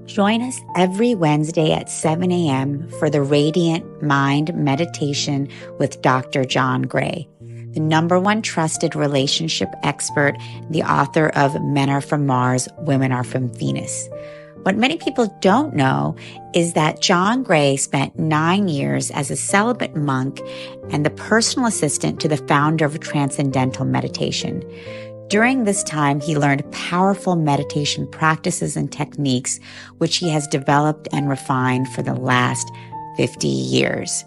Join us every Wednesday at 7 a.m. for the Radiant Mind Meditation with Dr. John Gray, the #1 trusted relationship expert, the author of Men Are From Mars, Women Are From Venus. What many people don't know is that John Gray spent 9 years as a celibate monk and the personal assistant to the founder of Transcendental Meditation. During this time, he learned powerful meditation practices and techniques, which he has developed and refined for the last 50 years.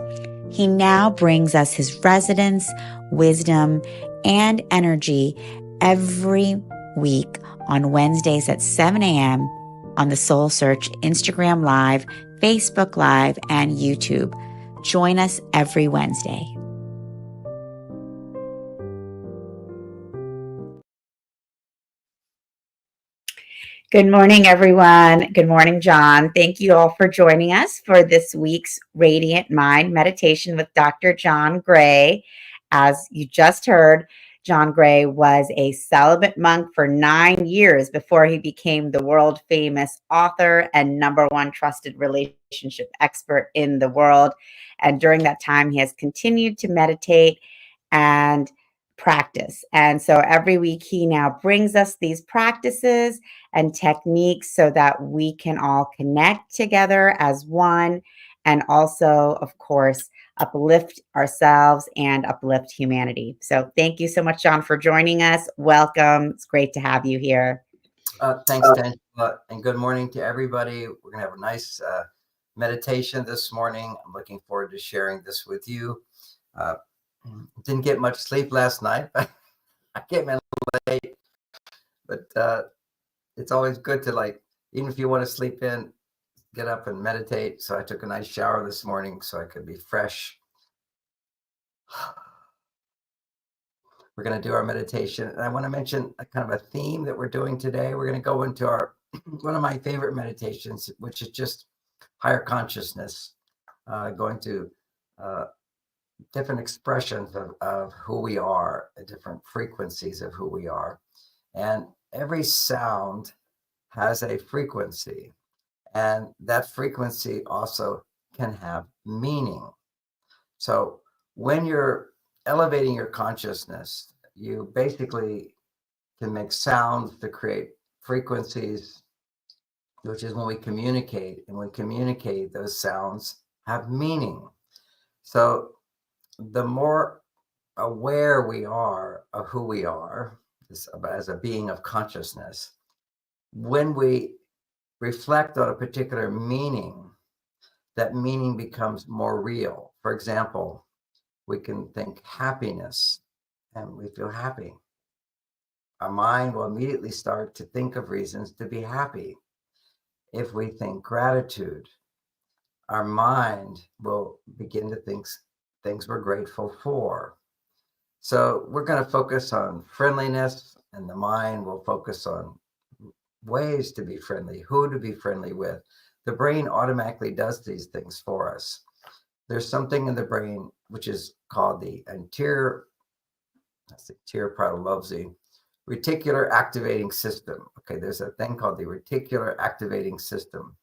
He now brings us his resonance, wisdom, and energy every week on Wednesdays at 7 a.m. on the Soul Search Instagram Live, Facebook Live, and YouTube. Join us every Wednesday. Good morning, everyone. Good morning, John. Thank you all for joining us for this week's Radiant Mind Meditation with Dr. John Gray. As you just heard, John Gray was a celibate monk for 9 years before he became the world famous author and #1 trusted relationship expert in the world. And during that time, he has continued to meditate and practice. And so every week, he now brings us these practices and techniques so that we can all connect together as one and also, of course, uplift ourselves and uplift humanity. So thank you so much, John, for joining us. Welcome. It's great to have you here. Thanks, Angela, and good morning to everybody. We're going to have a nice meditation this morning. I'm looking forward to sharing this with you. Didn't get much sleep last night, but I came in late. But it's always good to, even if you want to sleep in, get up and meditate. So I took a nice shower this morning so I could be fresh. We're going to do our meditation. And I want to mention a kind of a theme that we're doing today. We're going to go into one of my favorite meditations, which is just higher consciousness, going to different expressions of who we are, different frequencies of who we are. And every sound has a frequency, and that frequency also can have meaning. So when you're elevating your consciousness, you basically can make sounds to create frequencies, which is when we communicate. And when we communicate, those sounds have meaning. So the more aware we are of who we are as a being of consciousness, when we reflect on a particular meaning, that meaning becomes more real. For example, we can think happiness and we feel happy. Our mind will immediately start to think of reasons to be happy. If we think gratitude, our mind will begin to think things we're grateful for. So we're going to focus on friendliness, and the mind will focus on ways to be friendly, who to be friendly with. The brain automatically does these things for us. There's something in the brain which is called the anterior parietal lobes, the reticular activating system. Okay, there's a thing called the reticular activating system.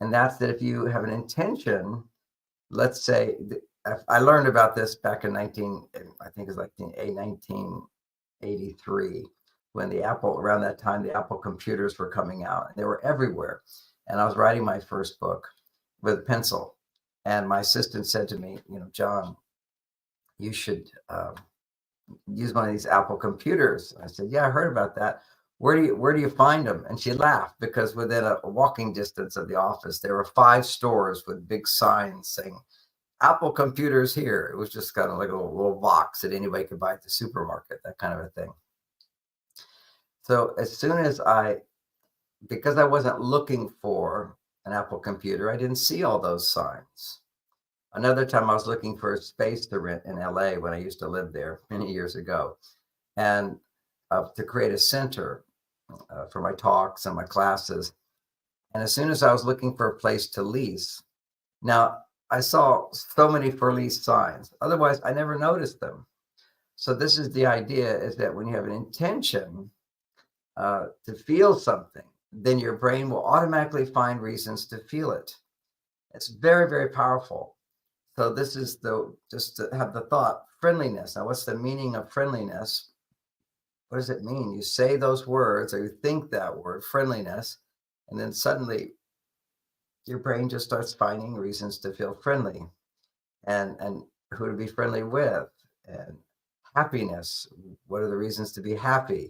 And that's that if you have an intention, let's say, I learned about this back in 1983, when around that time, the Apple computers were coming out, and they were everywhere. And I was writing my first book with a pencil. And my assistant said to me, John, you should use one of these Apple computers. I said, yeah, I heard about that. Where do you find them? And she laughed, because within a walking distance of the office, there were 5 stores with big signs saying, Apple computers here. It was just kind of like a little box that anybody could buy at the supermarket, that kind of a thing. So as soon as because I wasn't looking for an Apple computer, I didn't see all those signs. Another time I was looking for a space to rent in LA when I used to live there many years ago, and to create a center for my talks and my classes. And as soon as I was looking for a place to lease, now I saw so many for lease signs. Otherwise, I never noticed them. So this is the idea, is that when you have an intention to feel something, then your brain will automatically find reasons to feel it. It's very, very powerful. So this is just to have the thought, friendliness. Now, what's the meaning of friendliness? What does it mean? You say those words or you think that word, friendliness, and then suddenly your brain just starts finding reasons to feel friendly and who to be friendly with, and happiness. What are the reasons to be happy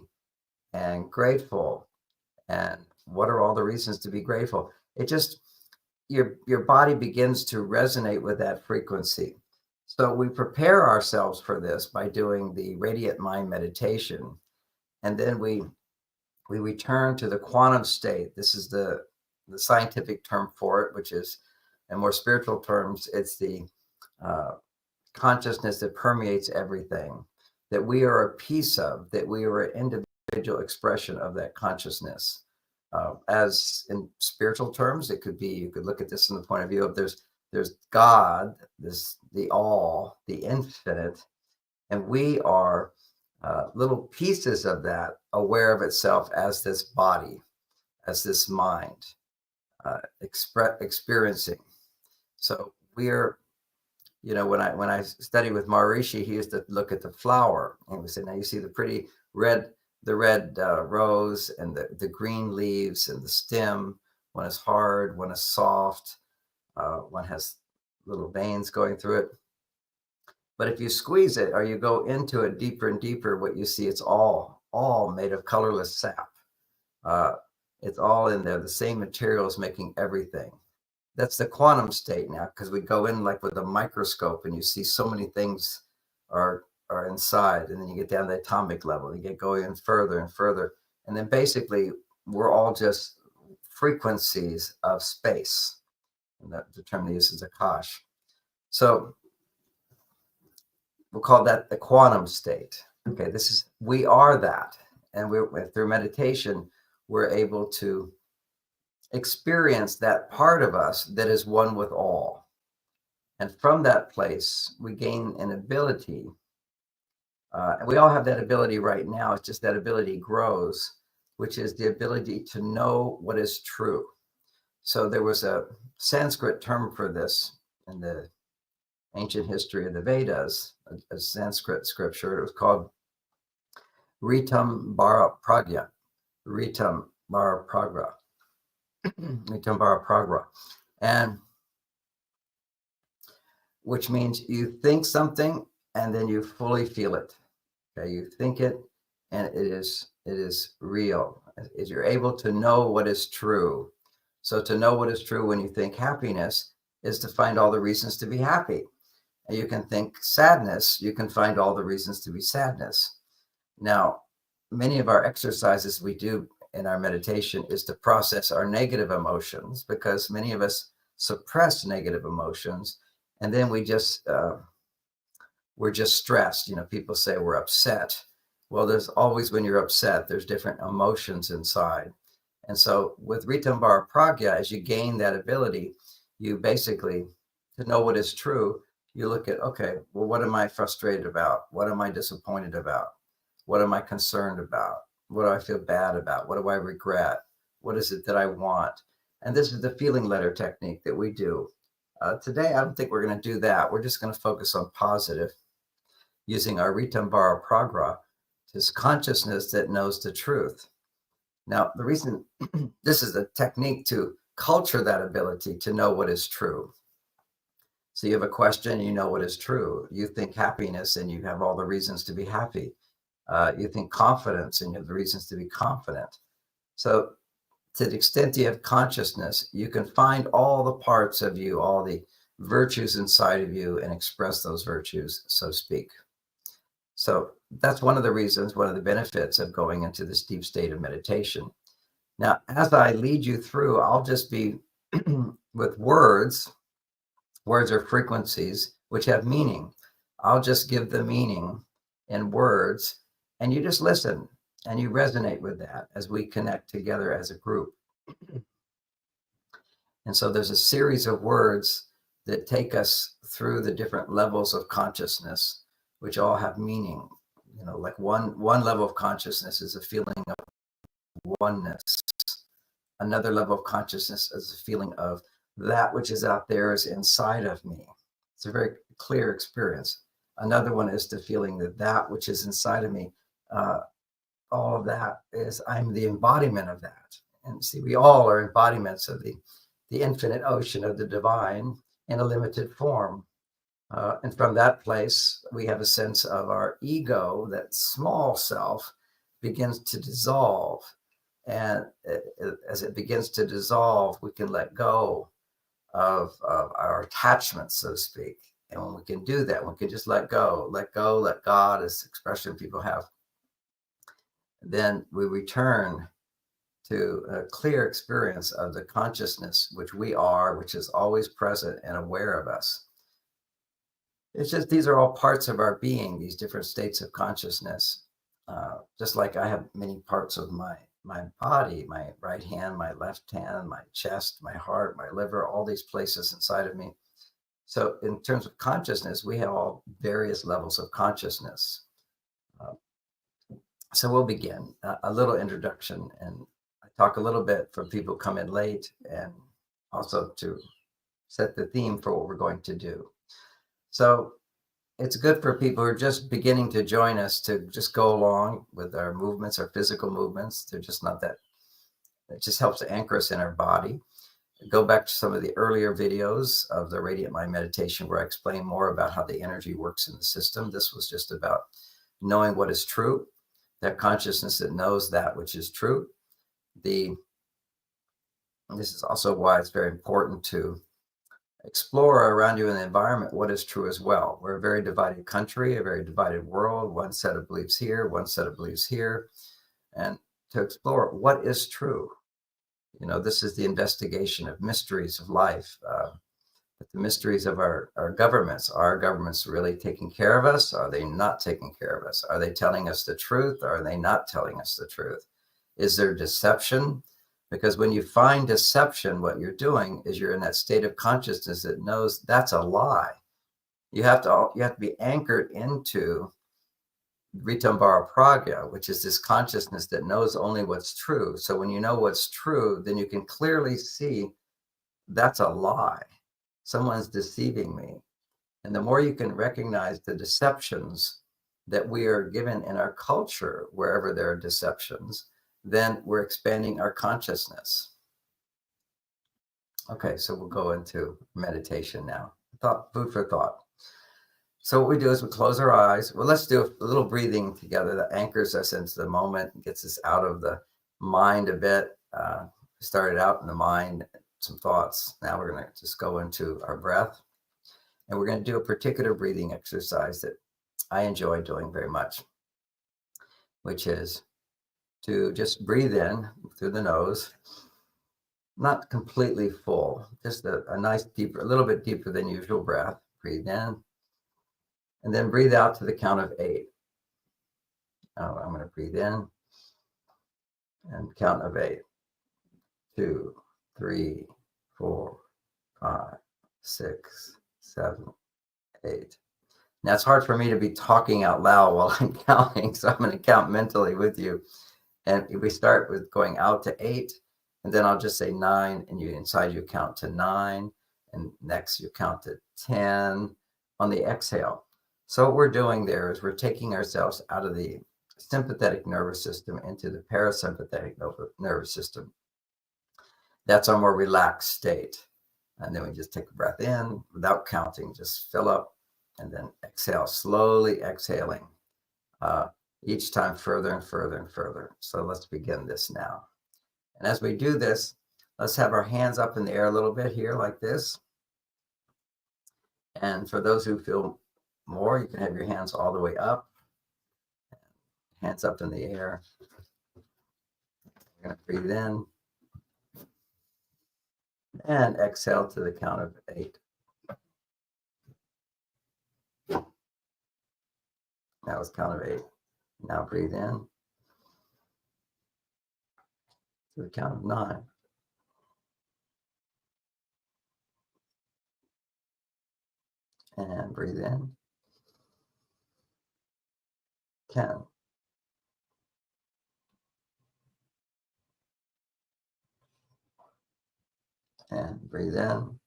and grateful? And what are all the reasons to be grateful? It just, your body begins to resonate with that frequency. So we prepare ourselves for this by doing the radiant mind meditation. And then we return to the quantum state. This is the scientific term for it, which is, in more spiritual terms, it's the uh, consciousness that permeates everything, that we are a piece of, that we are an individual expression of that consciousness. As in spiritual terms, it could be, you could look at this from the point of view of there's God, the all, the infinite, and we are little pieces of that, aware of itself as this body, as this mind, experiencing. So we're, when I studied with Maharishi, he used to look at the flower and he would say, now you see the red rose and the green leaves and the stem. One is hard, one is soft, one has little veins going through it. But if you squeeze it or you go into it deeper and deeper, what you see, it's all made of colorless sap. It's all in there, the same materials making everything. That's the quantum state now, because we go in like with a microscope and you see so many things are inside, and then you get down to the atomic level, you get going in further and further, and then basically we're all just frequencies of space, and the term they use is Akash. So we'll call that the quantum state. Okay, we are that, and through meditation we're able to experience that part of us that is one with all. And from that place, we gain an ability. And we all have that ability right now. It's just that ability grows, which is the ability to know what is true. So there was a Sanskrit term for this in the ancient history of the Vedas, a Sanskrit scripture. It was called Ritam Bara Pragya. Ritam Bara Pragra. Ritam Bara Pragra. And which means you think something and then you fully feel it. Okay, you think it and it is real. You're able to know what is true. So to know what is true when you think happiness is to find all the reasons to be happy. And you can think sadness, you can find all the reasons to be sadness. Now, many of our exercises we do in our meditation is to process our negative emotions, because many of us suppress negative emotions, and then we're just stressed. People say we're upset. Well, there's always, when you're upset, there's different emotions inside. And so with Ritambhara Pragya, as you gain that ability, you basically, to know what is true, you look at, okay, well, what am I frustrated about? What am I disappointed about? What am I concerned about? What do I feel bad about? What do I regret? What is it that I want? And this is the feeling letter technique that we do. Today, I don't think we're going to do that. We're just going to focus on positive, using our Ritambhara Pragra, this consciousness that knows the truth. Now, the reason this is a technique to culture that ability to know what is true. So you have a question, you know what is true. You think happiness and you have all the reasons to be happy. You think confidence and you have the reasons to be confident. So to the extent you have consciousness, you can find all the parts of you, all the virtues inside of you, and express those virtues, so to speak. So that's one of the reasons, one of the benefits of going into this deep state of meditation. Now, as I lead you through, I'll just be with words. Words are frequencies which have meaning. I'll just give the meaning in words, and you just listen and you resonate with that as we connect together as a group. And so there's a series of words that take us through the different levels of consciousness, which all have meaning. Like one level of consciousness is a feeling of oneness, Another level of consciousness is a feeling of that which is out there is inside of me. It's a very clear experience. Another one is the feeling that that which is inside of me, all of that is, I'm the embodiment of that. And see, we all are embodiments of the infinite ocean of the divine in a limited form. And from that place, we have a sense of our ego, that small self, begins to dissolve. And as it begins to dissolve, we can let go of our attachments, so to speak. And when we can do that, we can just let go, let God, is the expression people have. Then we return to a clear experience of the consciousness which we are, which is always present and aware of us. It's just, these are all parts of our being, these different states of consciousness. Just like I have many parts of my body, my right hand, my left hand, my chest, my heart, my liver, all these places inside of me. So in terms of consciousness, we have all various levels of consciousness. So we'll begin a little introduction, and I talk a little bit for people who come in late, and also to set the theme for what we're going to do. So it's good for people who are just beginning to join us to just go along with our movements, our physical movements. They're just not that, it just helps to anchor us in our body. Go back to some of the earlier videos of the Radiant Mind Meditation where I explain more about how the energy works in the system. This was just about knowing what is true, that consciousness that knows that which is true. This is also why it's very important to explore around you in the environment what is true as well. We're a very divided country, a very divided world, one set of beliefs here, one set of beliefs here, and to explore what is true. You know, this is the investigation of mysteries of life, the mysteries of our governments. Are our governments really taking care of us? Are they not taking care of us? Are they telling us the truth? Or are they not telling us the truth? Is there deception? Because when you find deception, what you're doing is you're in that state of consciousness that knows that's a lie. You have to be anchored into Ritambhara Pragya, which is this consciousness that knows only what's true. So when you know what's true, then you can clearly see that's a lie. Someone's deceiving me. And the more you can recognize the deceptions that we are given in our culture, wherever there are deceptions, then we're expanding our consciousness. Okay, so we'll go into meditation now. Food for thought. So what we do is we close our eyes. Well, let's do a little breathing together that anchors us into the moment, gets us out of the mind a bit. We started out in the mind, some thoughts. Now we're going to just go into our breath. And we're going to do a particular breathing exercise that I enjoy doing very much, which is to just breathe in through the nose, not completely full, just a nice deeper, a little bit deeper than usual breath. Breathe in, and then breathe out to the count of 8. Now I'm going to breathe in and count of 8. 2, 3, 4, 5, 6, 7, 8. Now it's hard for me to be talking out loud while I'm counting, so I'm going to count mentally with you. And we start with going out to 8, and then I'll just say 9, and you count to 9, and next you count to 10 on the exhale. So what we're doing there is we're taking ourselves out of the sympathetic nervous system into the parasympathetic nervous system. That's our more relaxed state. And then we just take a breath in without counting, just fill up, and then exhale, slowly exhaling. Each time further and further and further. So let's begin this now. And as we do this, let's have our hands up in the air a little bit here like this. And for those who feel more, you can have your hands all the way up. Hands up in the air. We're going to breathe in. And exhale to the count of 8. That was count of 8. Now breathe in to the count of 9. And breathe in. 10. And breathe in.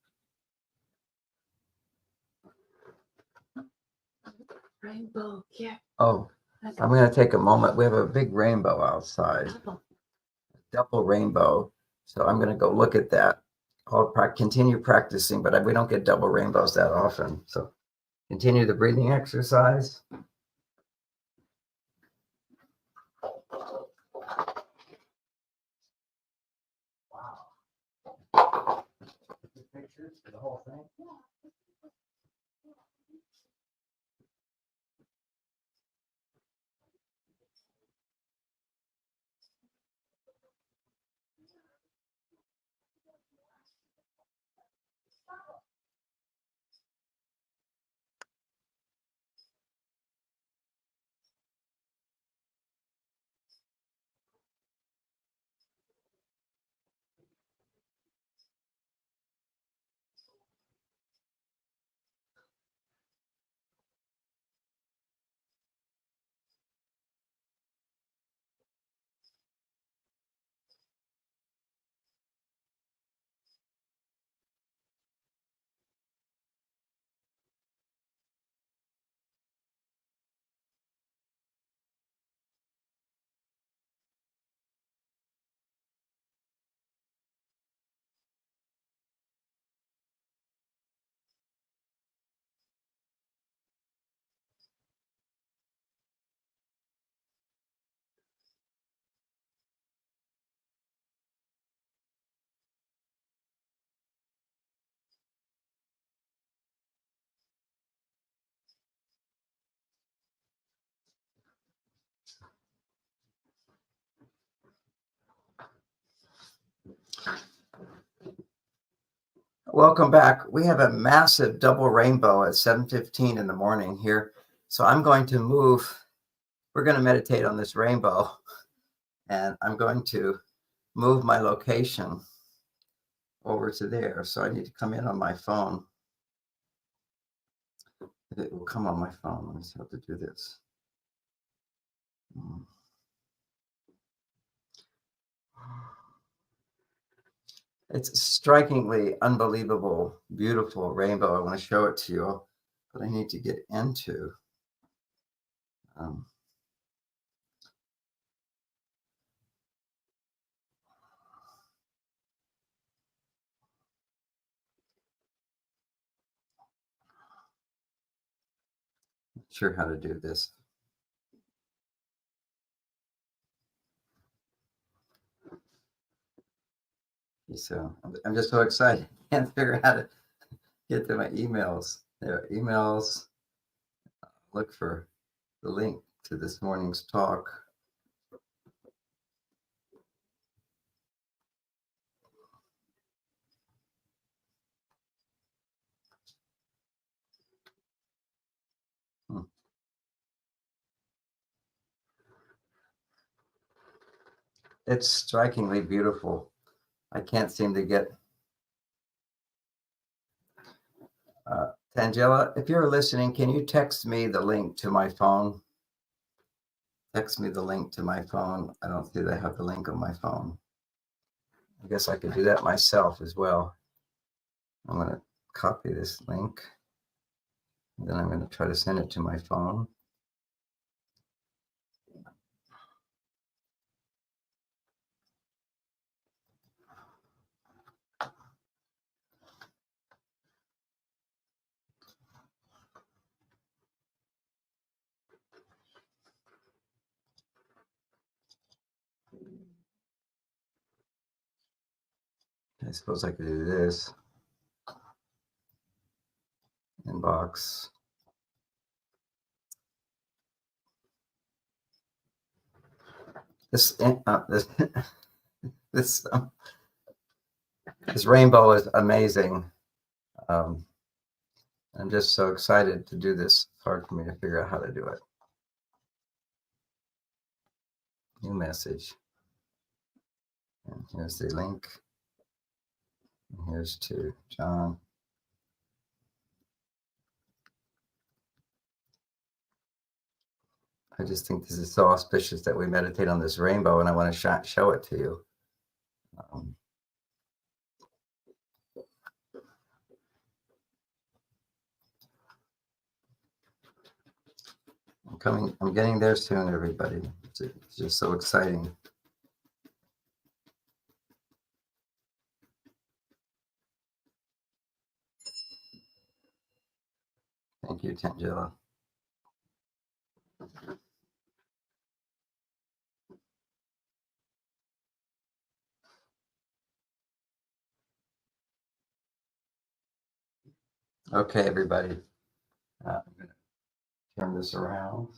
Rainbow, yeah. Oh, I'm going to take a moment. We have a big rainbow outside. Double rainbow. So I'm going to go look at that. I'll continue practicing, but we don't get double rainbows that often. So continue the breathing exercise. Wow. Pictures for the whole thing? Welcome back. We have a massive double rainbow at 7:15 in the morning here. So I'm going to move. We're going to meditate on this rainbow, and I'm going to move my location over to there. So I need to come in on my phone. It will come on my phone. Let me see how to do this. It's a strikingly unbelievable, beautiful rainbow. I want to show it to you, but I need to get into. Not sure how to do this. So I'm just so excited. I can't figure out how to get to my emails. There are emails. Look for the link to this morning's talk. It's strikingly beautiful. I can't seem to get Tangela, if you're listening, can you text me the link to my phone? Text me the link to my phone. I don't see that I have the link on my phone. I guess I could do that myself as well. I'm going to copy this link. And then I'm going to try to send it to my phone. I suppose I could do this. Inbox. This this rainbow is amazing. I'm just so excited to do this. It's hard for me to figure out how to do it. New message. And here's the link. And here's to John. I just think this is so auspicious that we meditate on this rainbow, and I want to show it to you. I'm getting there soon, everybody. It's just so exciting. Thank you, Tangela. Okay, everybody. I'm going to turn this around.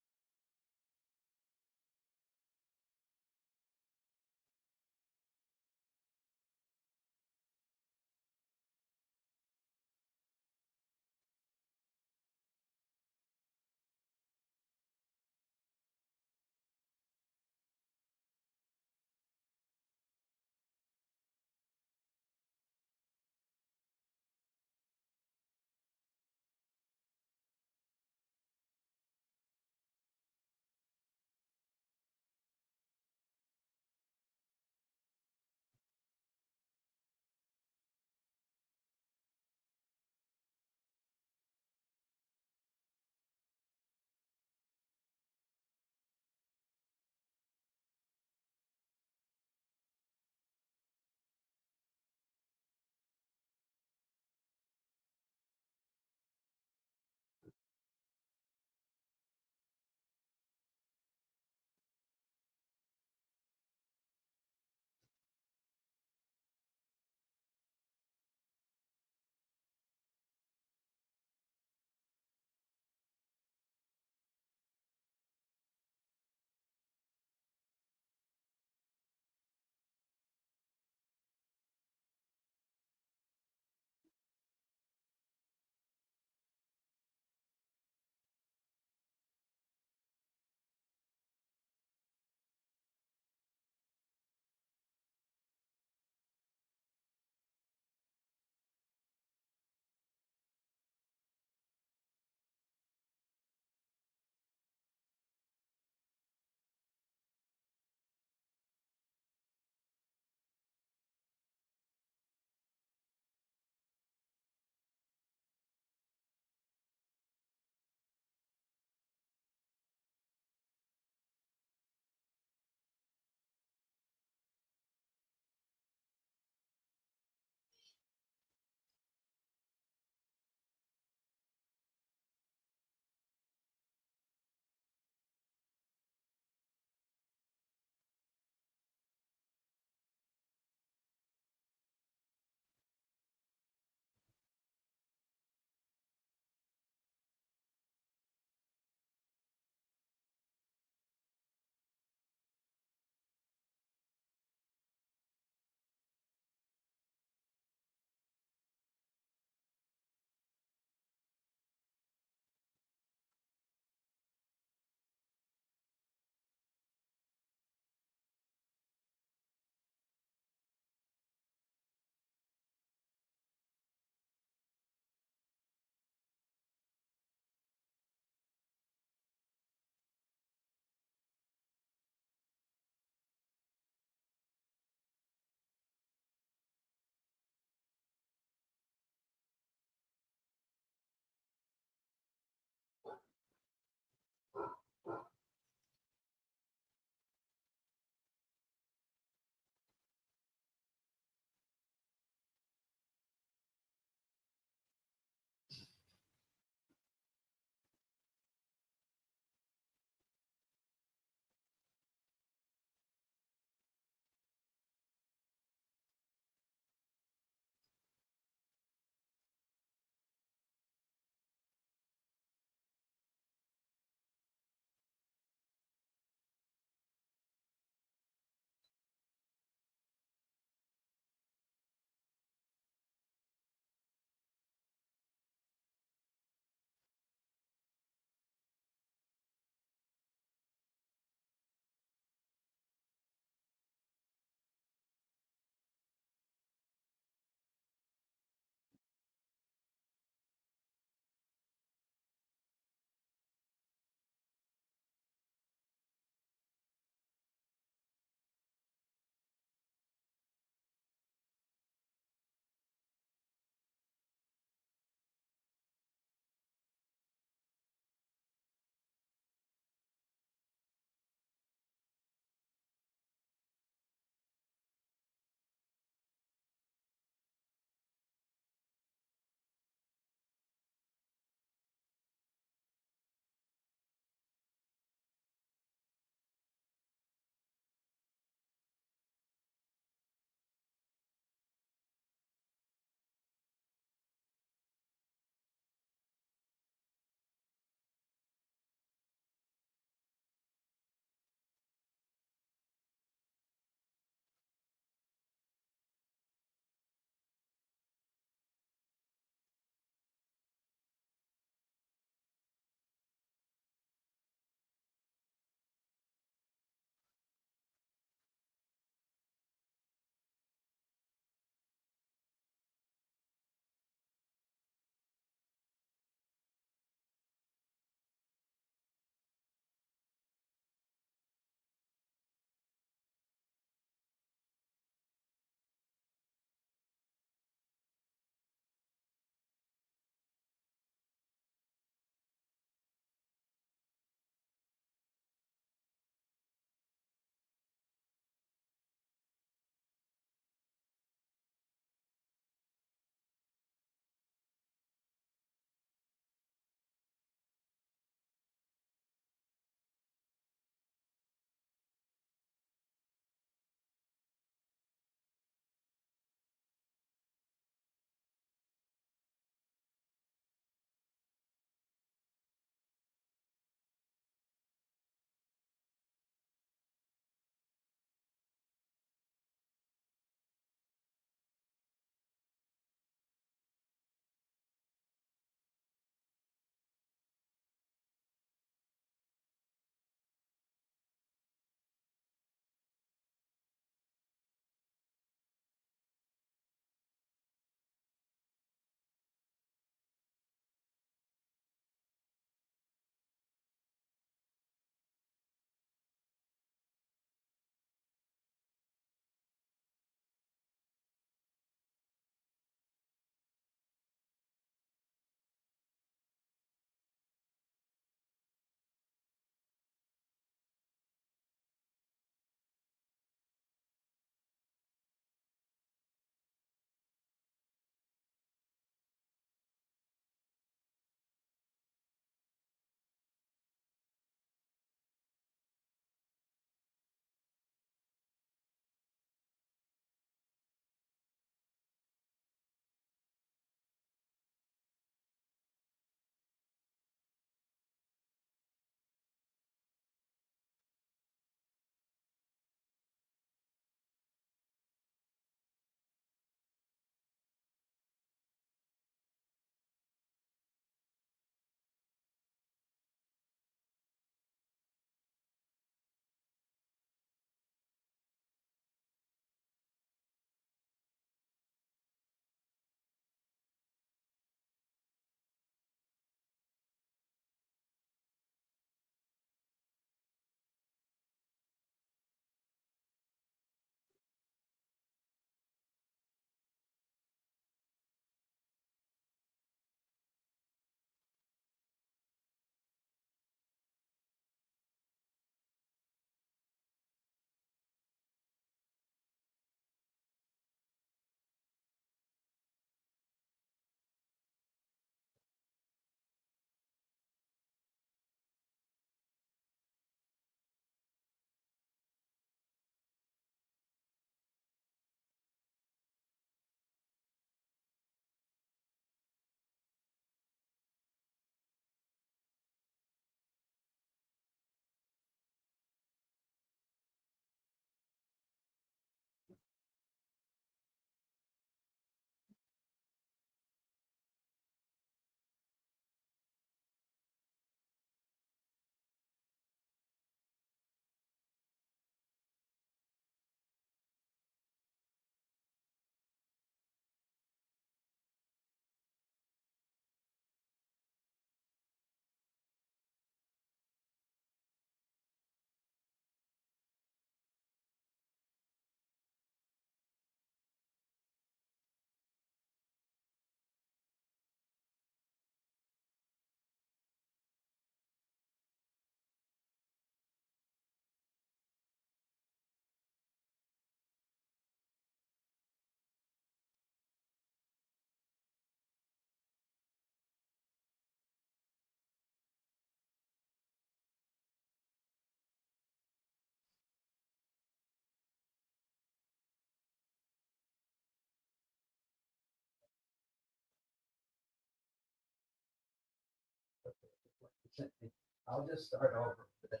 I'll just start over. Okay,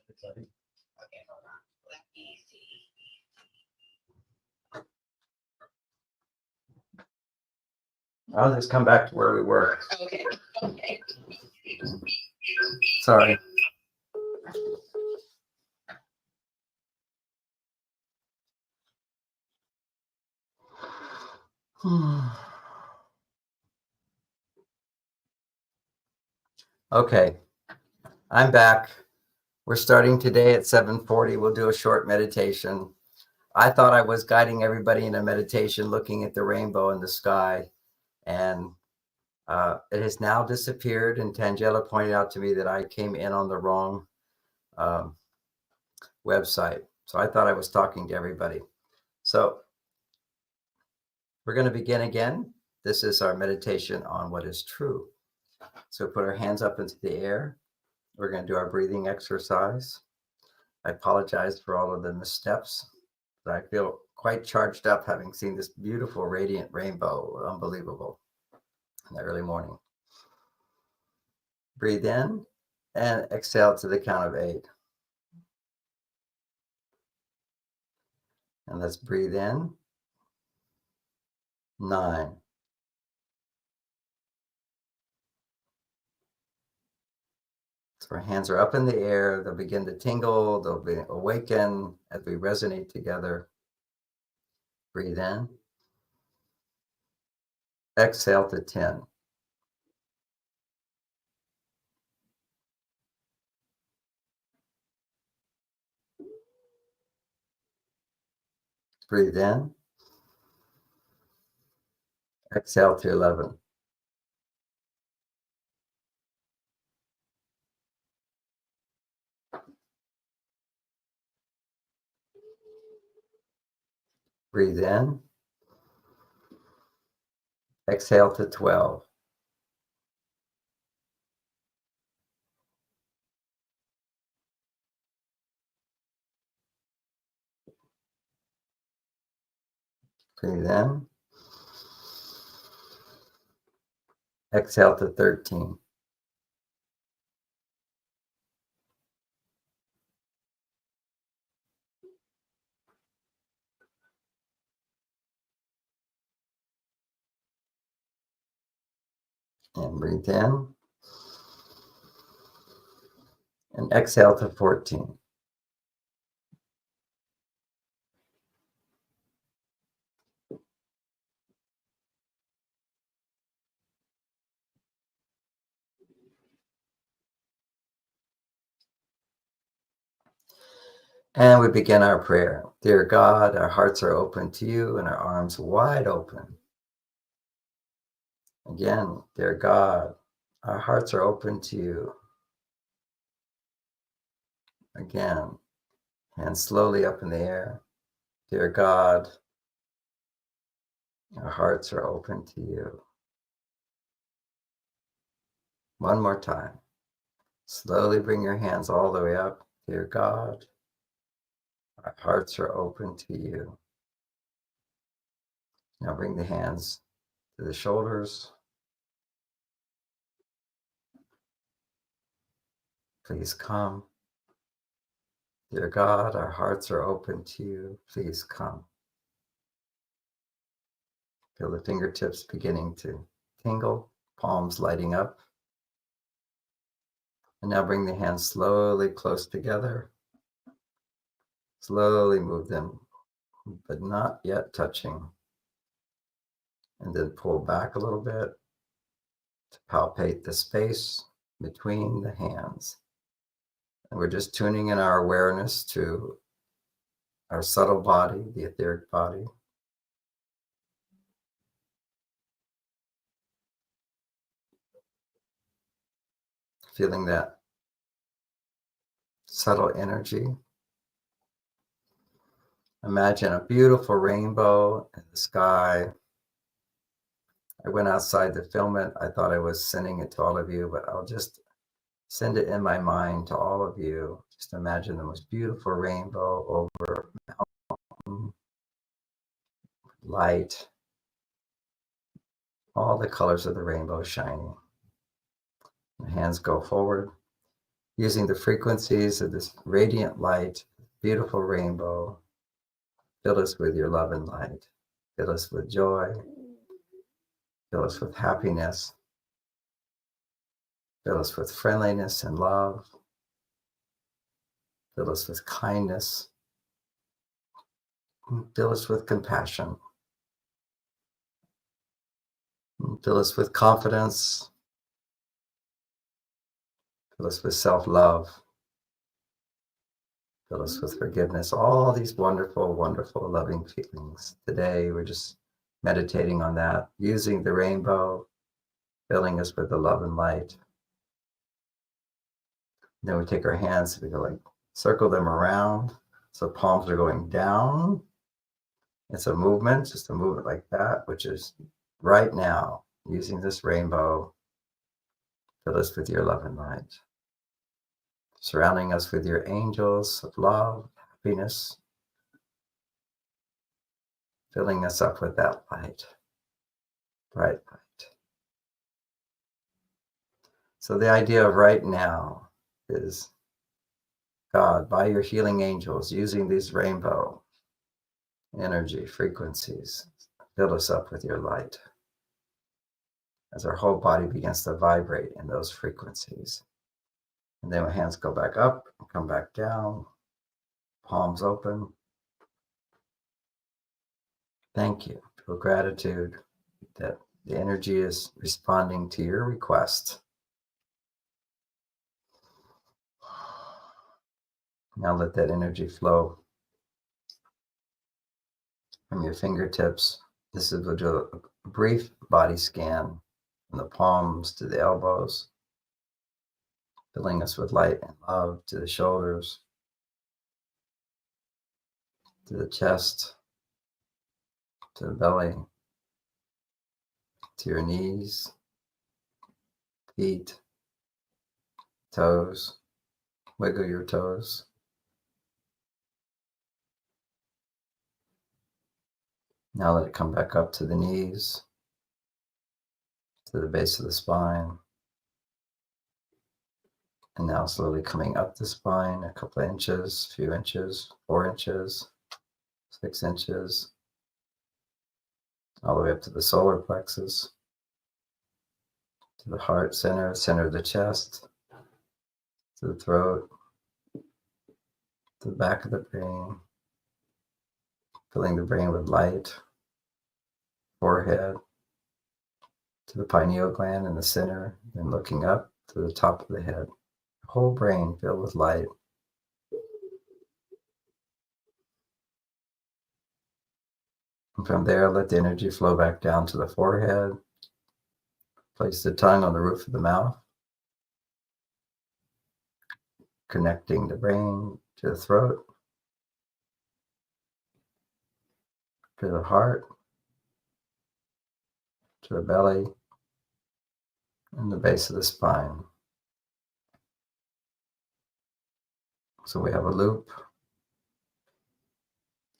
hold on. Let me see. I'll just come back to where we were. Okay. Okay. Sorry. Okay, I'm back. We're starting today at 7:40. We'll do a short meditation. I thought I was guiding everybody in a meditation looking at the rainbow in the sky, and it has now disappeared. And Tangela pointed out to me that I came in on the wrong website. So I thought I was talking to everybody. So we're going to begin again. This is our meditation on what is true. So put our hands up into the air. We're going to do our breathing exercise. I apologize for all of the missteps, but I feel quite charged up having seen this beautiful, radiant rainbow. Unbelievable in the early morning. Breathe in and exhale to the count of 8. And let's breathe in. 9. So our hands are up in the air. They'll begin to tingle. They'll be awaken as we resonate together. Breathe in. Exhale to 10. Breathe in. Exhale to 11. Breathe in. Exhale to 12. Breathe in. Exhale to 13. And breathe in. And exhale to 14. And we begin our prayer. Dear God, our hearts are open to you and our arms wide open. Again, dear God, our hearts are open to you. Again, hands slowly up in the air. Dear God, our hearts are open to you. One more time. Slowly bring your hands all the way up. Dear God, our hearts are open to you. Now bring the hands to the shoulders. Please come. Dear God, our hearts are open to you. Please come. Feel the fingertips beginning to tingle, palms lighting up. And now bring the hands slowly close together. Slowly move them, but not yet touching. And then pull back a little bit to palpate the space between the hands. And we're just tuning in our awareness to our subtle body, the etheric body. Feeling that subtle energy. Imagine a beautiful rainbow in the sky. I went outside to film it. I thought I was sending it to all of you, but I'll just send it in my mind to all of you. Just imagine the most beautiful rainbow over mountain, light, all the colors of the rainbow shining. The hands go forward. using the frequencies of this radiant light, beautiful rainbow. Fill us with your love and light. Fill us with joy. Fill us with happiness. Fill us with friendliness and love. Fill us with kindness. Fill us with compassion. Fill us with confidence. Fill us with self-love. Fill us with forgiveness. All these wonderful, wonderful, loving feelings. Today, we're just meditating on that, using the rainbow, filling us with the love and light. Then we take our hands, we go like, circle them around. So palms are going down. It's a movement, just a movement like that, which is right now, using this rainbow, fill us with your love and light. Surrounding us with your angels of love, happiness, filling us up with that light, bright light. So the idea of right now is God, by your healing angels, using these rainbow energy frequencies, fill us up with your light as our whole body begins to vibrate in those frequencies. And then our hands go back up and come back down, palms open. Thank you. Feel gratitude that the energy is responding to your request. Now let that energy flow from your fingertips. This is a brief body scan from the palms to the elbows, filling us with light and love to the shoulders, to the chest, to the belly, to your knees, feet, toes. Wiggle your toes. Now let it come back up to the knees, to the base of the spine. And now slowly coming up the spine, a couple of inches, a few inches, 4 inches, 6 inches, all the way up to the solar plexus, to the heart center, center of the chest, to the throat, to the back of the brain, filling the brain with light, forehead, to the pineal gland in the center, and looking up to the top of the head. The whole brain filled with light. And from there, let the energy flow back down to the forehead. Place the tongue on the roof of the mouth, connecting the brain to the throat, to the heart, to the belly, and the base of the spine. So we have a loop.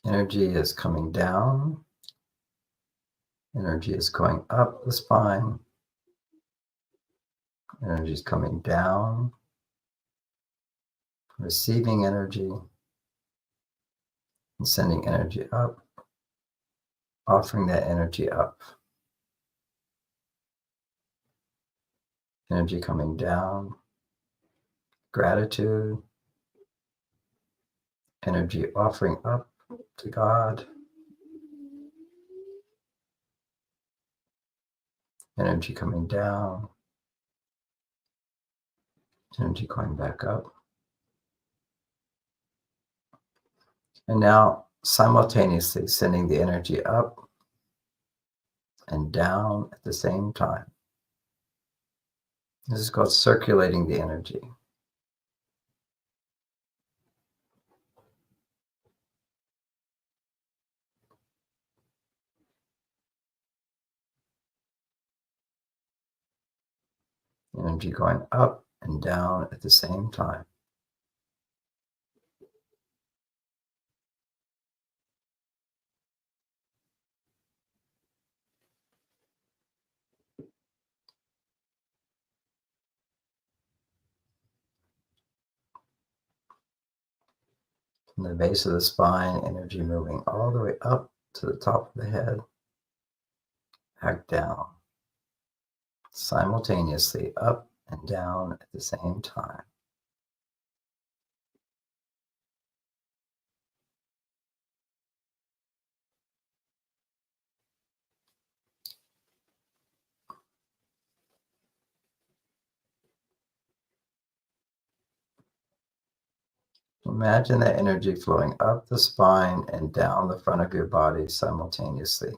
Energy is coming down. Energy is going up the spine. Energy is coming down. Receiving energy and sending energy up. Offering that energy up. Energy coming down. Gratitude. Energy offering up to God. Energy coming down. Energy going back up. And now simultaneously sending the energy up and down at the same time. This is called circulating the energy. Energy going up and down at the same time. From the base of the spine, energy moving all the way up to the top of the head, back down, simultaneously up and down at the same time. Imagine that energy flowing up the spine and down the front of your body simultaneously.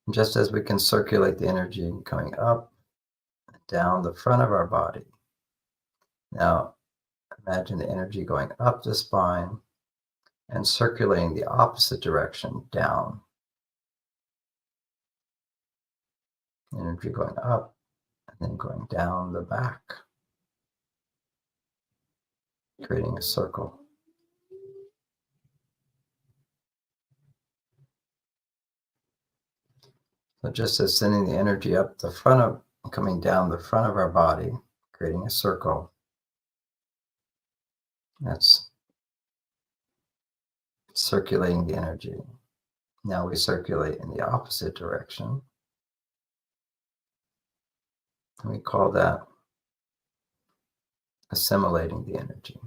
Just as we can circulate the energy coming up and down the front of our body. Now, imagine the energy going up the spine and circulating the opposite direction down. Energy going up and then going down the back, creating a circle. So just as sending the energy up the front of, coming down the front of our body, creating a circle, that's circulating the energy. Now we circulate in the opposite direction. And we call that assimilating the energy.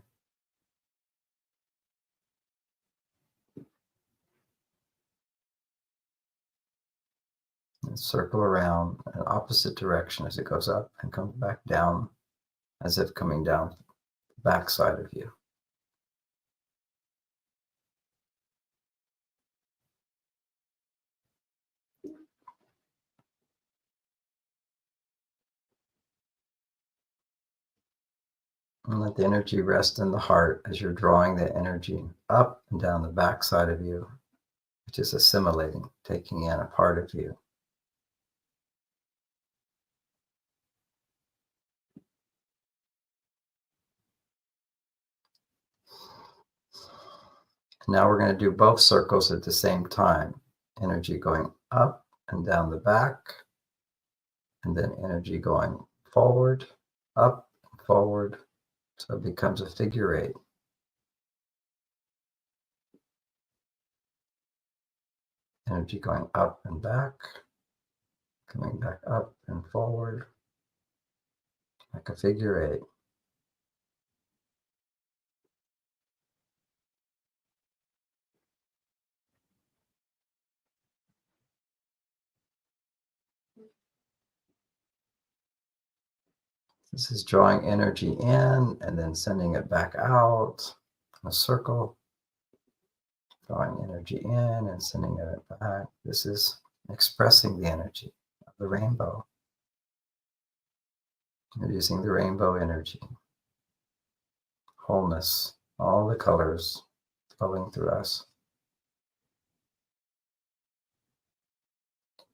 And circle around in opposite direction as it goes up and comes back down, as if coming down the backside of you. And let the energy rest in the heart as you're drawing the energy up and down the backside of you, which is assimilating, taking in a part of you. Now we're going to do both circles at the same time. Energy going up and down the back, and then energy going forward, up, and forward, so it becomes a figure eight. Energy going up and back, coming back up and forward, like a figure eight. This is drawing energy in and then sending it back out in a circle. Drawing energy in and sending it back. This is expressing the energy of the rainbow. We're using the rainbow energy. Wholeness, all the colors flowing through us.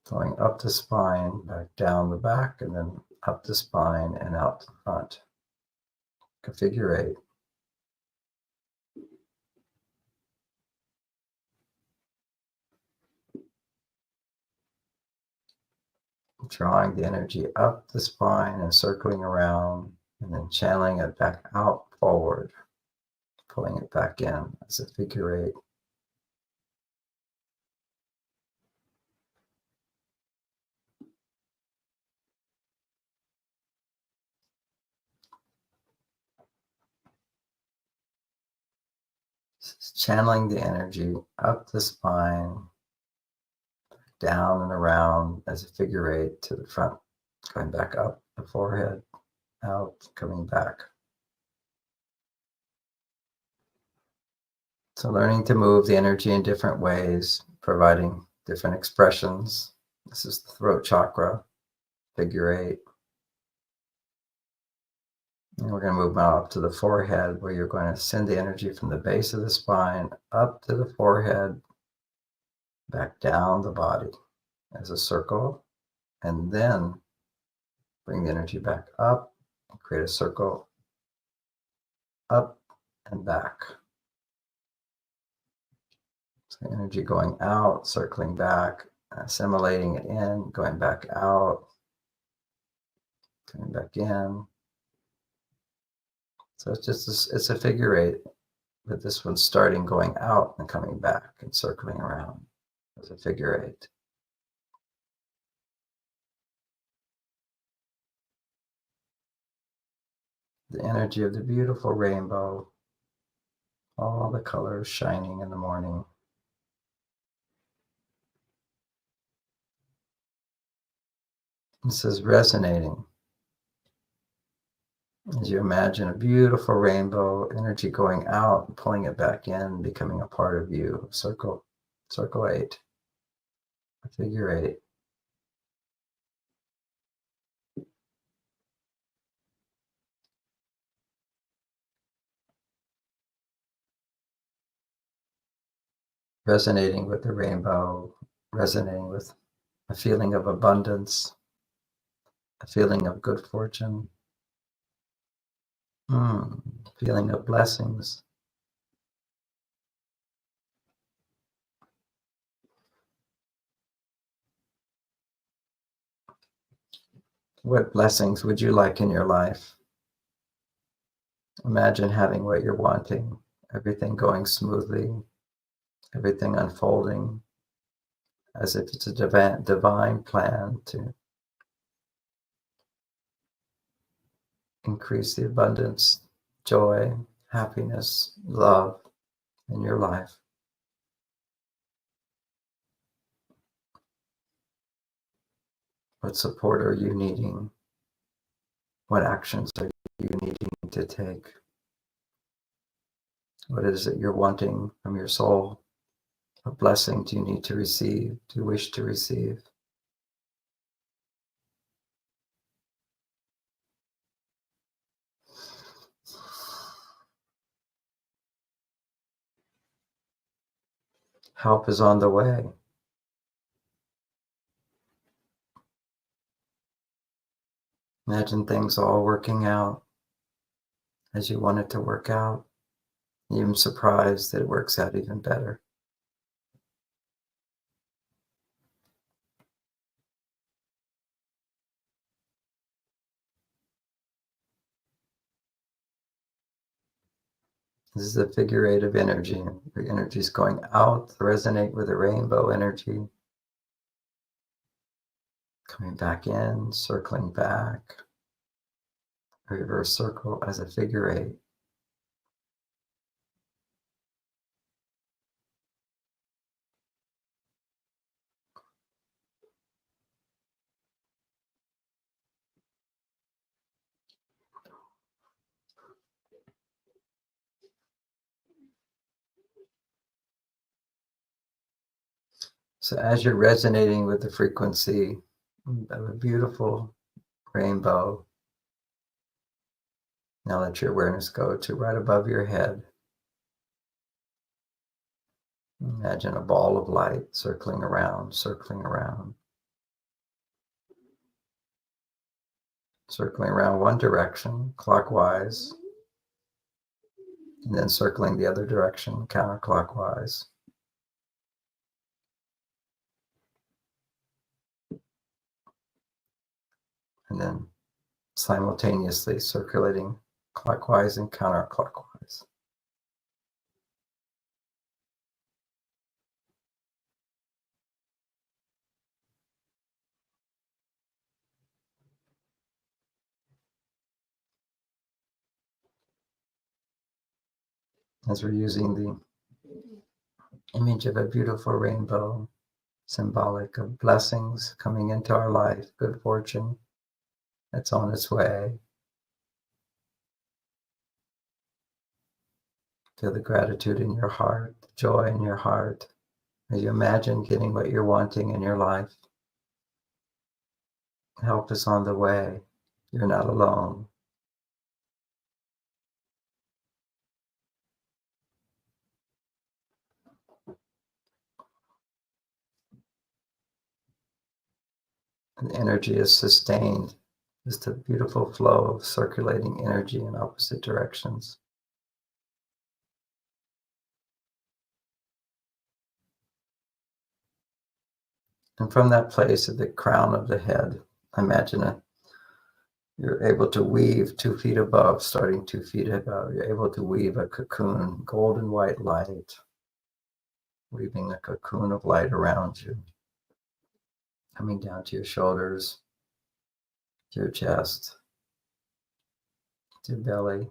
Flowing up the spine, back down the back, and then up the spine and out the front. Like a figure eight. Drawing the energy up the spine and circling around, and then channeling it back out forward, pulling it back in as a figure eight. Channeling the energy up the spine, down and around as a figure eight to the front, going back up the forehead, out, coming back. So learning to move the energy in different ways, providing different expressions. This is the throat chakra, figure eight. And we're going to move now up to the forehead, where you're going to send the energy from the base of the spine up to the forehead, back down the body as a circle, and then bring the energy back up and create a circle up and back. So energy going out, circling back, assimilating it in, going back out, coming back in. So it's a figure eight, but this one's starting going out and coming back and circling around as a figure eight. The energy of the beautiful rainbow, all the colors shining in the morning. This is resonating. As you imagine a beautiful rainbow energy going out, pulling it back in, becoming a part of you. Circle eight, a figure eight. Resonating with the rainbow, resonating with a feeling of abundance, a feeling of good fortune, feeling of blessings. What blessings would you like in your life? Imagine having what you're wanting, everything going smoothly, everything unfolding as if it's a divine plan to increase the abundance, joy, happiness, love in your life. What support are you needing? What actions are you needing to take? What is it you're wanting from your soul? What blessing do you need to receive? Do you wish to receive? Help is on the way. Imagine things all working out as you want it to work out. Even surprised that it works out even better. This is a figure eight of energy. The energy is going out, resonate with the rainbow energy. Coming back in, circling back. Reverse circle as a figure eight. So as you're resonating with the frequency of a beautiful rainbow, now let your awareness go to right above your head. Imagine a ball of light circling around, circling around. Circling around one direction, clockwise, and then circling the other direction, counterclockwise. And then simultaneously circulating clockwise and counterclockwise. As we're using the image of a beautiful rainbow, symbolic of blessings coming into our life, good fortune that's on its way. Feel the gratitude in your heart, the joy in your heart, as you imagine getting what you're wanting in your life. Help is on the way. You're not alone. And the energy is sustained. Just a beautiful flow of circulating energy in opposite directions. And from that place at the crown of the head, imagine You're able to weave 2 feet above, starting 2 feet above. You're able to weave a cocoon, golden white light, weaving a cocoon of light around you, coming down to your shoulders, to your chest, to your belly,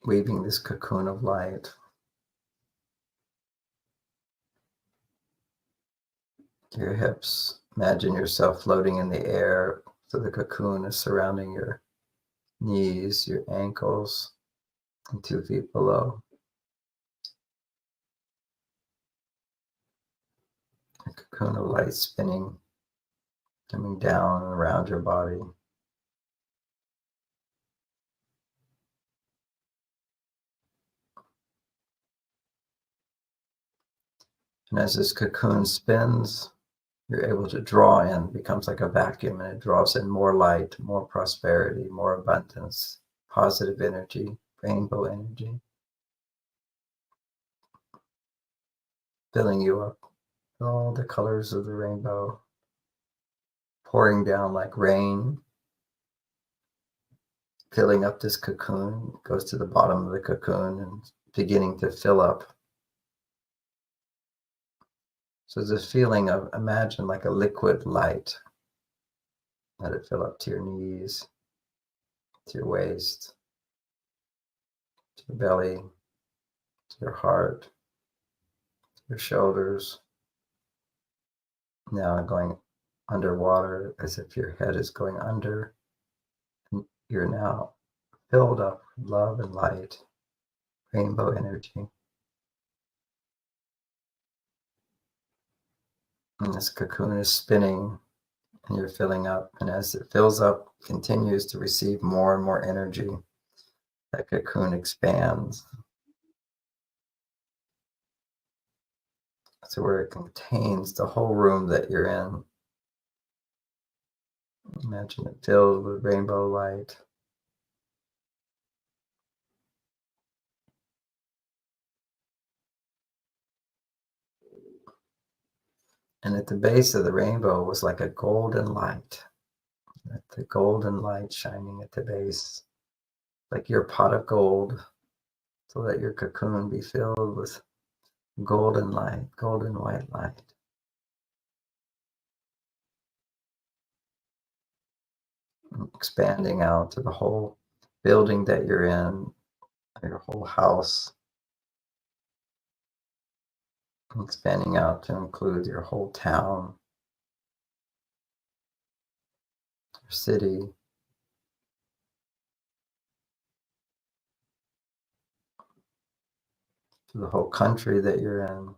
weaving this cocoon of light. To your hips. Imagine yourself floating in the air, so the cocoon is surrounding your knees, your ankles, and 2 feet below. A cocoon of light spinning, coming down and around your body. And as this cocoon spins, you're able to draw in, becomes like a vacuum, and it draws in more light, more prosperity, more abundance, positive energy, rainbow energy, filling you up with all the colors of the rainbow, pouring down like rain, filling up this cocoon, goes to the bottom of the cocoon and beginning to fill up. So this feeling of, imagine like a liquid light. Let it fill up to your knees, to your waist, to your belly, to your heart, to your shoulders. Now going underwater as if your head is going under. And you're now filled up with love and light, rainbow energy. And this cocoon is spinning and you're filling up. And as it fills up, continues to receive more and more energy. That cocoon expands. So where it contains the whole room that you're in. Imagine it filled with rainbow light. And at the base of the rainbow was like a golden light. The golden light shining at the base, like your pot of gold, so let your cocoon be filled with golden light, golden white light. Expanding out to the whole building that you're in, your whole house. Expanding out to include your whole town, your city, to the whole country that you're in.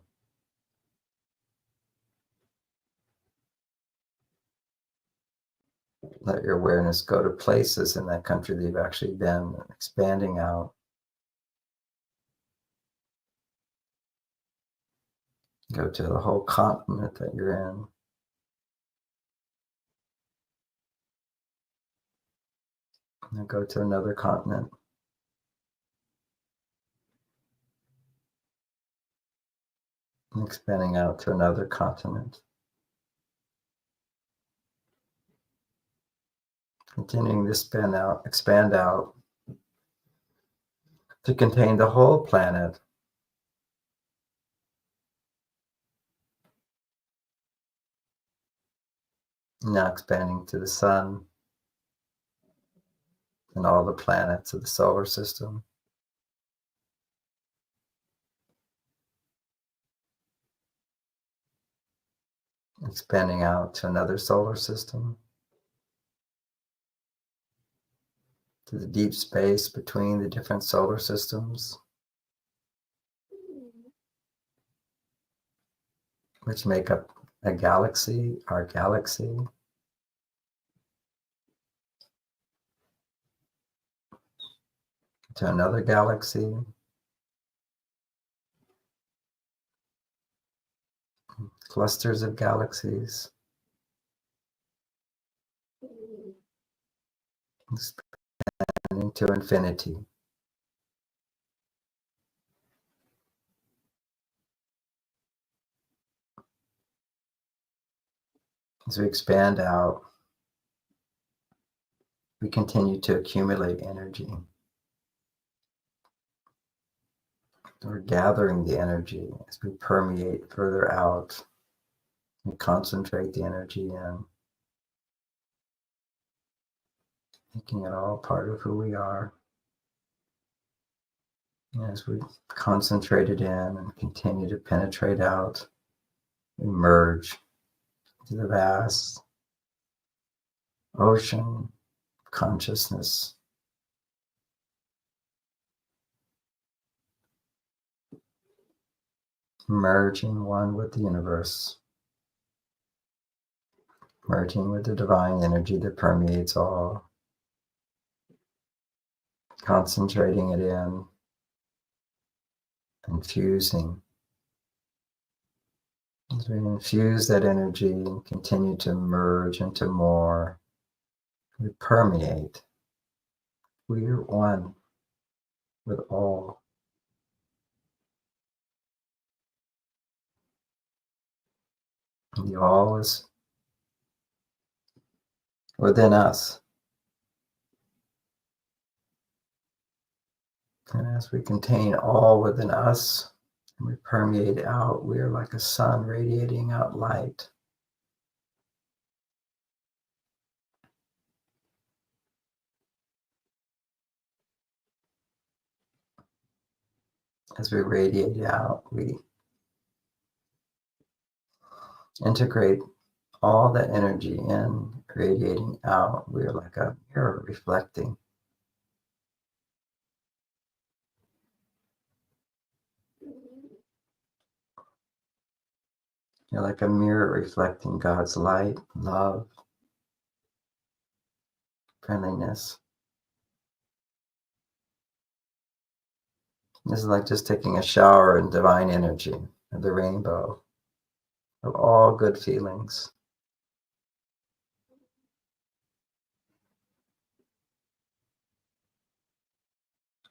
Let your awareness go to places in that country that you've actually been, expanding out. Go to the whole continent that you're in. And then go to another continent. And expanding out to another continent. Continuing to expand out to contain the whole planet. Now expanding to the sun and all the planets of the solar system. Expanding out to another solar system. To the deep space between the different solar systems, which make up a galaxy, our galaxy. To another galaxy. Clusters of galaxies. Expanding to infinity. As we expand out, we continue to accumulate energy. We're gathering the energy as we permeate further out. We concentrate the energy in, making it all part of who we are. And as we concentrate it in and continue to penetrate out, we merge into the vast ocean of consciousness. Merging one with the universe, merging with the divine energy that permeates all, concentrating it in, infusing. As we infuse that energy and continue to merge into more, we permeate. We are one with all. And the all is within us. And as we contain all within us, and we permeate out, we are like a sun radiating out light. As we radiate out, we integrate all that energy in, radiating out. We are like a mirror reflecting. You're like a mirror reflecting God's light, love, friendliness. This is like just taking a shower in divine energy of the rainbow of all good feelings.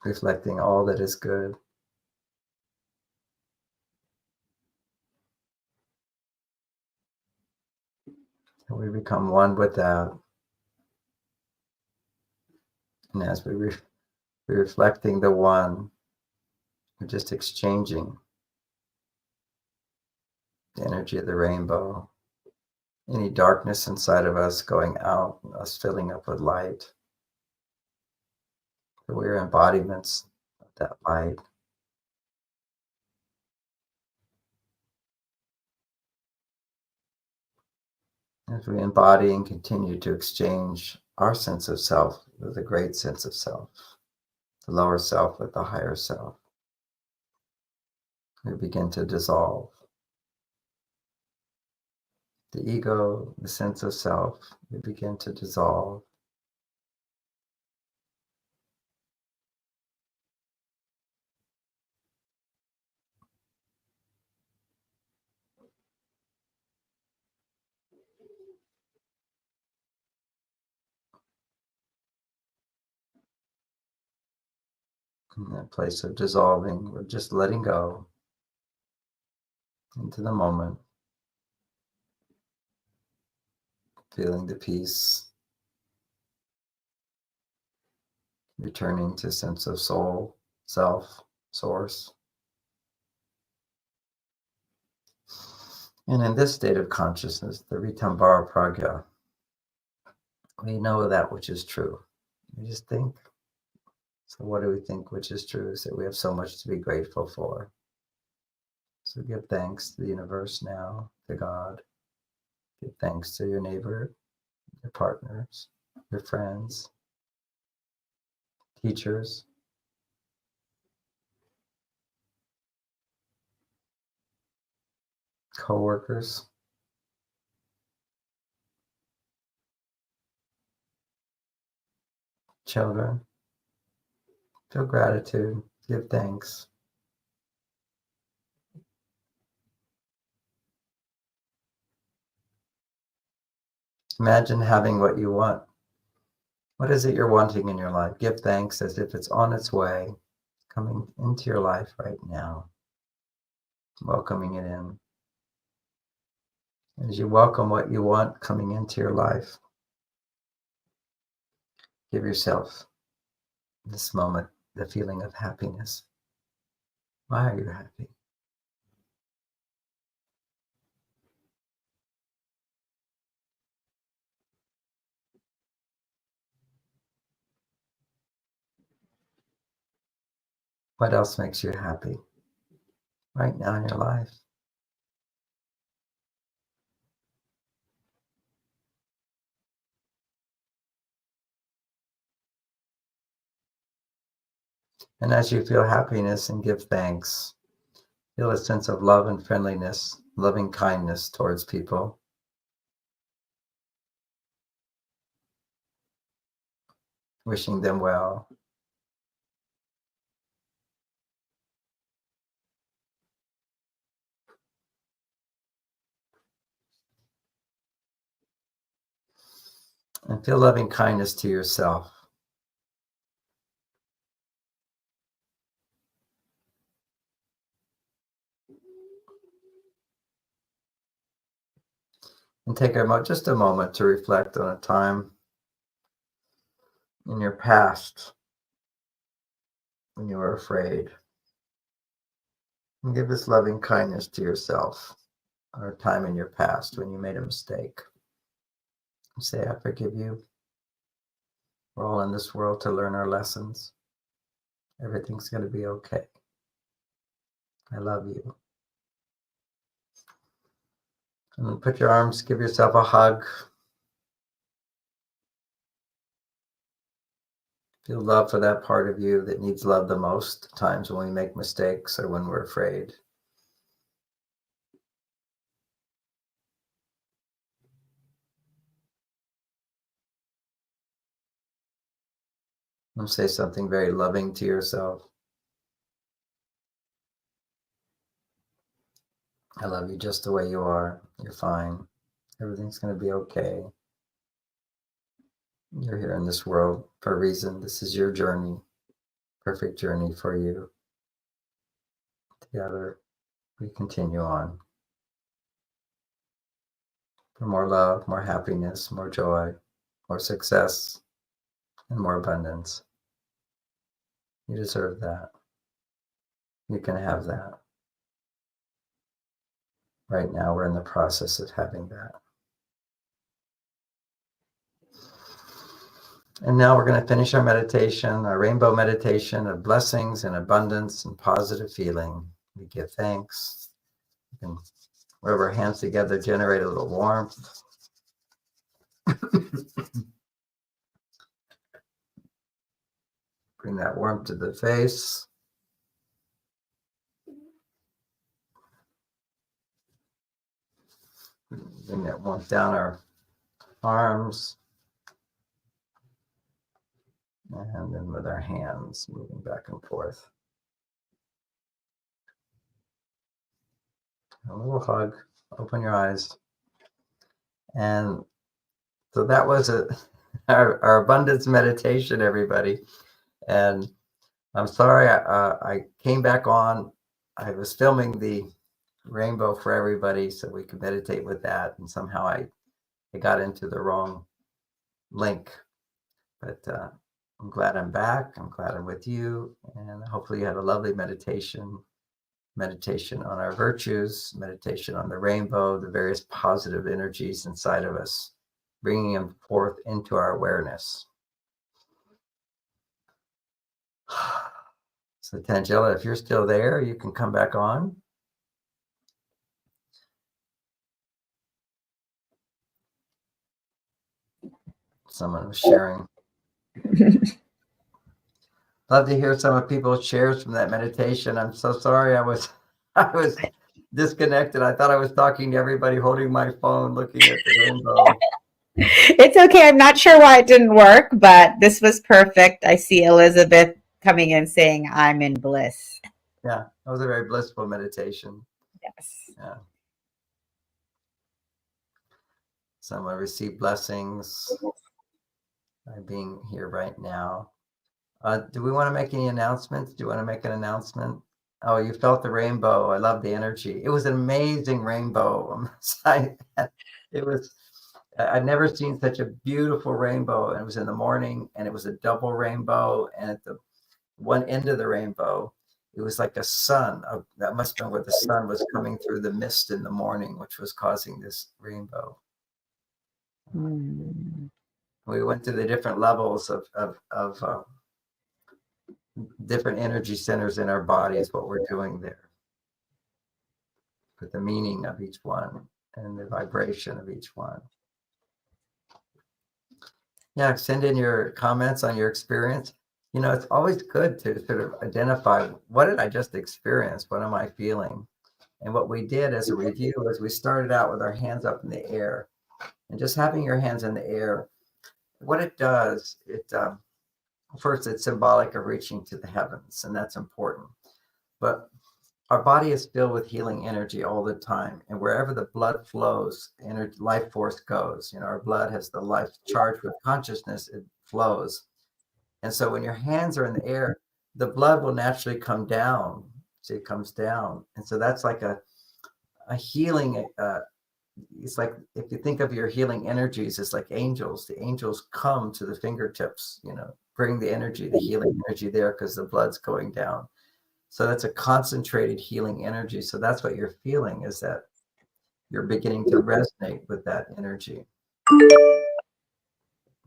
Reflecting all that is good. And we become one with that. And as we're reflecting the one, we're just exchanging the energy of the rainbow. Any darkness inside of us going out, us filling up with light. So we're embodiments of that light. As we embody and continue to exchange our sense of self with a great sense of self, the lower self with the higher self, we begin to dissolve. The ego, the sense of self, we begin to dissolve. In that place of dissolving, we're just letting go into the moment, feeling the peace, returning to sense of soul, self, source. And in this state of consciousness, the Ritambhara Pragya, we know that which is true. We just think. So what do we think which is true? Is that we have so much to be grateful for. So give thanks to the universe now, to God. Give thanks to your neighbor, your partners, your friends, teachers, co-workers, children. Feel gratitude, give thanks. Imagine having what you want. What is it you're wanting in your life? Give thanks as if it's on its way, coming into your life right now, welcoming it in. As you welcome what you want coming into your life, Give yourself this moment the feeling of happiness. Why are you happy? What else makes you happy right now in your life? And as you feel happiness and give thanks, feel a sense of love and friendliness, loving kindness towards people. Wishing them well. And feel loving kindness to yourself. And take just a moment to reflect on a time in your past when you were afraid. And give this loving kindness to yourself, or a time in your past when you made a mistake. And say, I forgive you. We're all in this world to learn our lessons. Everything's going to be okay. I love you. And then put your arms, give yourself a hug. Feel love for that part of you that needs love the most, times when we make mistakes or when we're afraid. And say something very loving to yourself. I love you just the way you are. You're fine. Everything's going to be okay. You're here in this world for a reason. This is your journey. Perfect journey for you. Together, we continue on. For more love, more happiness, more joy, more success, and more abundance. You deserve that. You can have that. Right now, we're in the process of having that. And now we're going to finish our meditation, our rainbow meditation of blessings and abundance and positive feeling. We give thanks. We can rub our hands together, generate a little warmth. Bring that warmth to the face. Bring that warmth down our arms. And then with our hands moving back and forth. A little hug. Open your eyes. And so that was our abundance meditation, everybody. And I'm sorry I came back on. I was filming the rainbow for everybody so we could meditate with that. And somehow I got into the wrong link. But I'm glad I'm back. I'm glad I'm with you. And hopefully you had a lovely meditation on our virtues, meditation on the rainbow, the various positive energies inside of us, bringing them forth into our awareness. So Tangela, if you're still there, you can come back on. Someone was sharing. Love to hear some of people's shares from that meditation. I'm so sorry I was disconnected. I thought I was talking to everybody holding my phone, looking at the rainbow. It's okay. I'm not sure why it didn't work, but this was perfect. I see Elizabeth coming in saying, I'm in bliss. Yeah, that was a very blissful meditation. Yes. Yeah. Someone received blessings by being here right now. Do we want to make any announcements? Do you want to make an announcement? Oh, you felt the rainbow. I love the energy. It was an amazing rainbow. It I've never seen such a beautiful rainbow. And it was in the morning, and it was a double rainbow. And at the one end of the rainbow, it was like a sun. That must have been where the sun was coming through the mist in the morning, which was causing this rainbow. Mm. We went through the different levels of different energy centers in our bodies, what we're doing there, with the meaning of each one and the vibration of each one. Yeah, send in your comments on your experience. You know, it's always good to sort of identify, what did I just experience? What am I feeling? And what we did as a review is we started out with our hands up in the air, and just having your hands in the air, what it does, first, it's symbolic of reaching to the heavens, and that's important. But our body is filled with healing energy all the time. And wherever the blood flows, energy, life force goes. You know, our blood has the life charged with consciousness, it flows. And so when your hands are in the air, the blood will naturally come down. So it comes down. And so that's like a healing. It's like, if you think of your healing energies, it's like angels. The angels come to the fingertips, you know, bring the energy, the healing energy there, because the blood's going down. So that's a concentrated healing energy. So that's what you're feeling, is that you're beginning to resonate with that energy.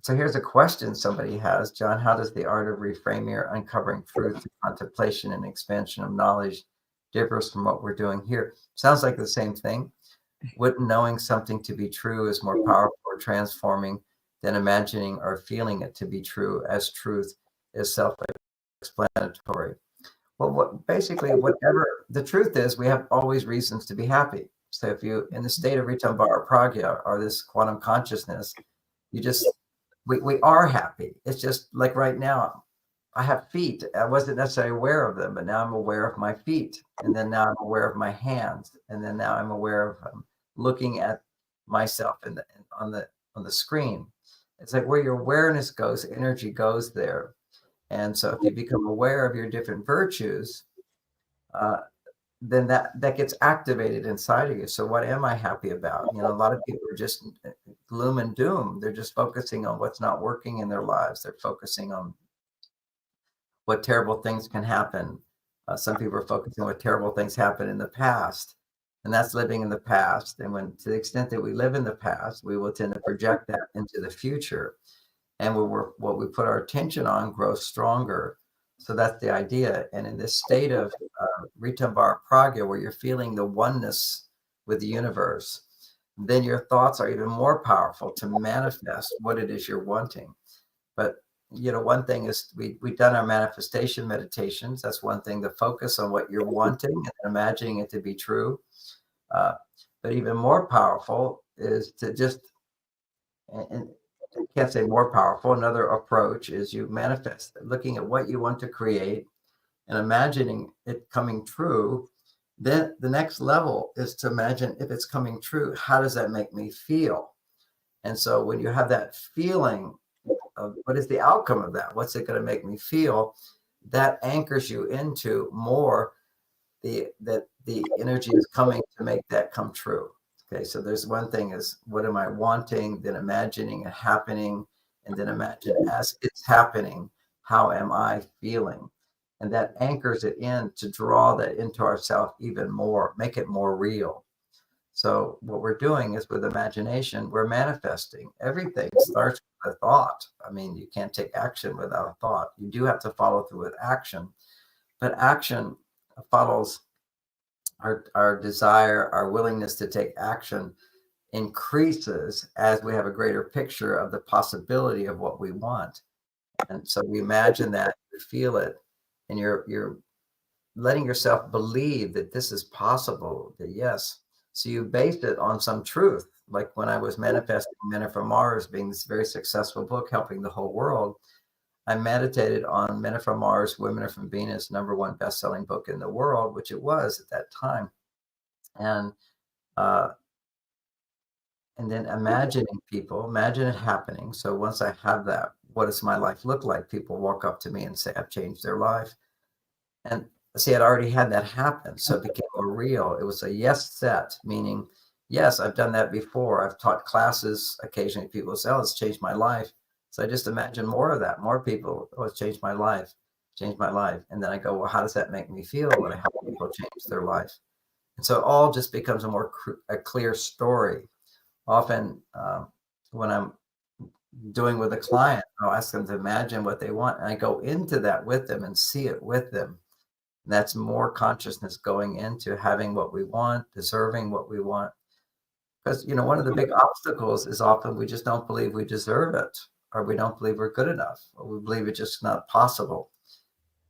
So here's a question somebody has. John, how does the art of reframing or uncovering truth through contemplation and expansion of knowledge differs from what we're doing here? Sounds like the same thing. Wouldn't knowing something to be true is more powerful or transforming than imagining or feeling it to be true, as truth is self-explanatory? Well, basically, whatever the truth is, we have always reasons to be happy. So if you, in the state of Ritambhara Pragya, or this quantum consciousness, we are happy. It's just like right now, I have feet. I wasn't necessarily aware of them, but now I'm aware of my feet. And then now I'm aware of my hands. And then now I'm aware of looking at myself on the screen. It's like where your awareness goes, energy goes there. And so if you become aware of your different virtues, then that gets activated inside of you. So what am I happy about? You know, a lot of people are just gloom and doom. They're just focusing on what's not working in their lives. They're focusing on what terrible things can happen. Some people are focusing on what terrible things happen in the past, and that's living in the past. And when, to the extent that we live in the past, we will tend to project that into the future. And what we put our attention on grows stronger. So that's the idea. And in this state of Ritambhara Pragya, where you're feeling the oneness with the universe, then your thoughts are even more powerful to manifest what it is you're wanting. But you know, one thing is we've done our manifestation meditations. That's one thing, to focus on what you're wanting and imagining it to be true. But even more powerful is to just, and I can't say more powerful, another approach is you manifest, looking at what you want to create and imagining it coming true. Then the next level is to imagine, if it's coming true, how does that make me feel? And so when you have that feeling of what is the outcome of that, what's it going to make me feel, that anchors you into more that the energy is coming to make that come true. Okay, so there's one thing is, what am I wanting? Then imagining it happening, and then imagine as it's happening, how am I feeling? And that anchors it in to draw that into ourselves even more, make it more real. So what we're doing is, with imagination, we're manifesting. Everything starts with a thought. I mean, you can't take action without a thought. You do have to follow through with action, but action follows our desire, our willingness to take action increases as we have a greater picture of the possibility of what we want. And so we imagine that, you feel it, and you're letting yourself believe that this is possible, that yes. So you based it on some truth. Like when I was manifesting Men Are From Mars being this very successful book, helping the whole world, I meditated on Men Are From Mars, Women Are From Venus, #1 best-selling book in the world, which it was at that time. And then imagine it happening. So once I have that, what does my life look like? People walk up to me and say, I've changed their life. And see, I'd already had that happen. So it became more real. It was a yes set, meaning yes, I've done that before. I've taught classes. Occasionally people say, oh, it's changed my life. So I just imagine more of that, more people, oh, it's changed my life, changed my life. And then I go, well, how does that make me feel when I help people change their life? And so it all just becomes a clear story. Often when I'm doing with a client, I'll ask them to imagine what they want. And I go into that with them and see it with them. And that's more consciousness going into having what we want, deserving what we want. Because, one of the big obstacles is often we just don't believe we deserve it, or we don't believe we're good enough, or we believe it's just not possible.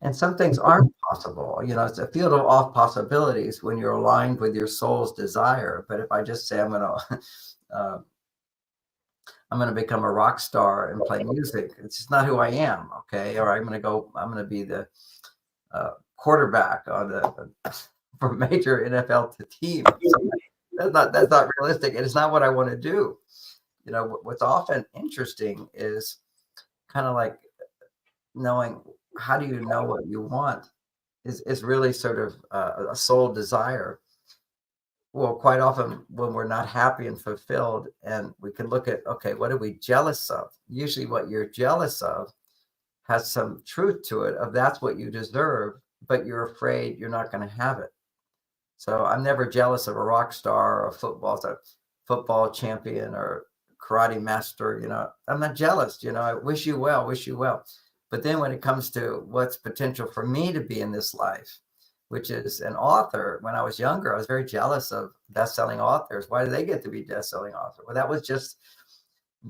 And some things aren't possible. It's a field of all possibilities when you're aligned with your soul's desire. But if I just say uh, I'm going to become a rock star and play music, it's just not who I am. Okay, or I'm going to be the quarterback on for a major NFL team. That's not realistic, and it's not what I want to do. What's often interesting is kind of like knowing, how do you know what you want is really sort of a soul desire. Well, quite often when we're not happy and fulfilled, and we can look at, okay, what are we jealous of? Usually what you're jealous of has some truth to it, of that's what you deserve, but you're afraid you're not going to have it. So I'm never jealous of a rock star or a football champion or karate master. I'm not jealous. I wish you well, wish you well. But then when it comes to what's potential for me to be in this life, which is an author, when I was younger, I was very jealous of best-selling authors. Why do they get to be best-selling author? Well, that was just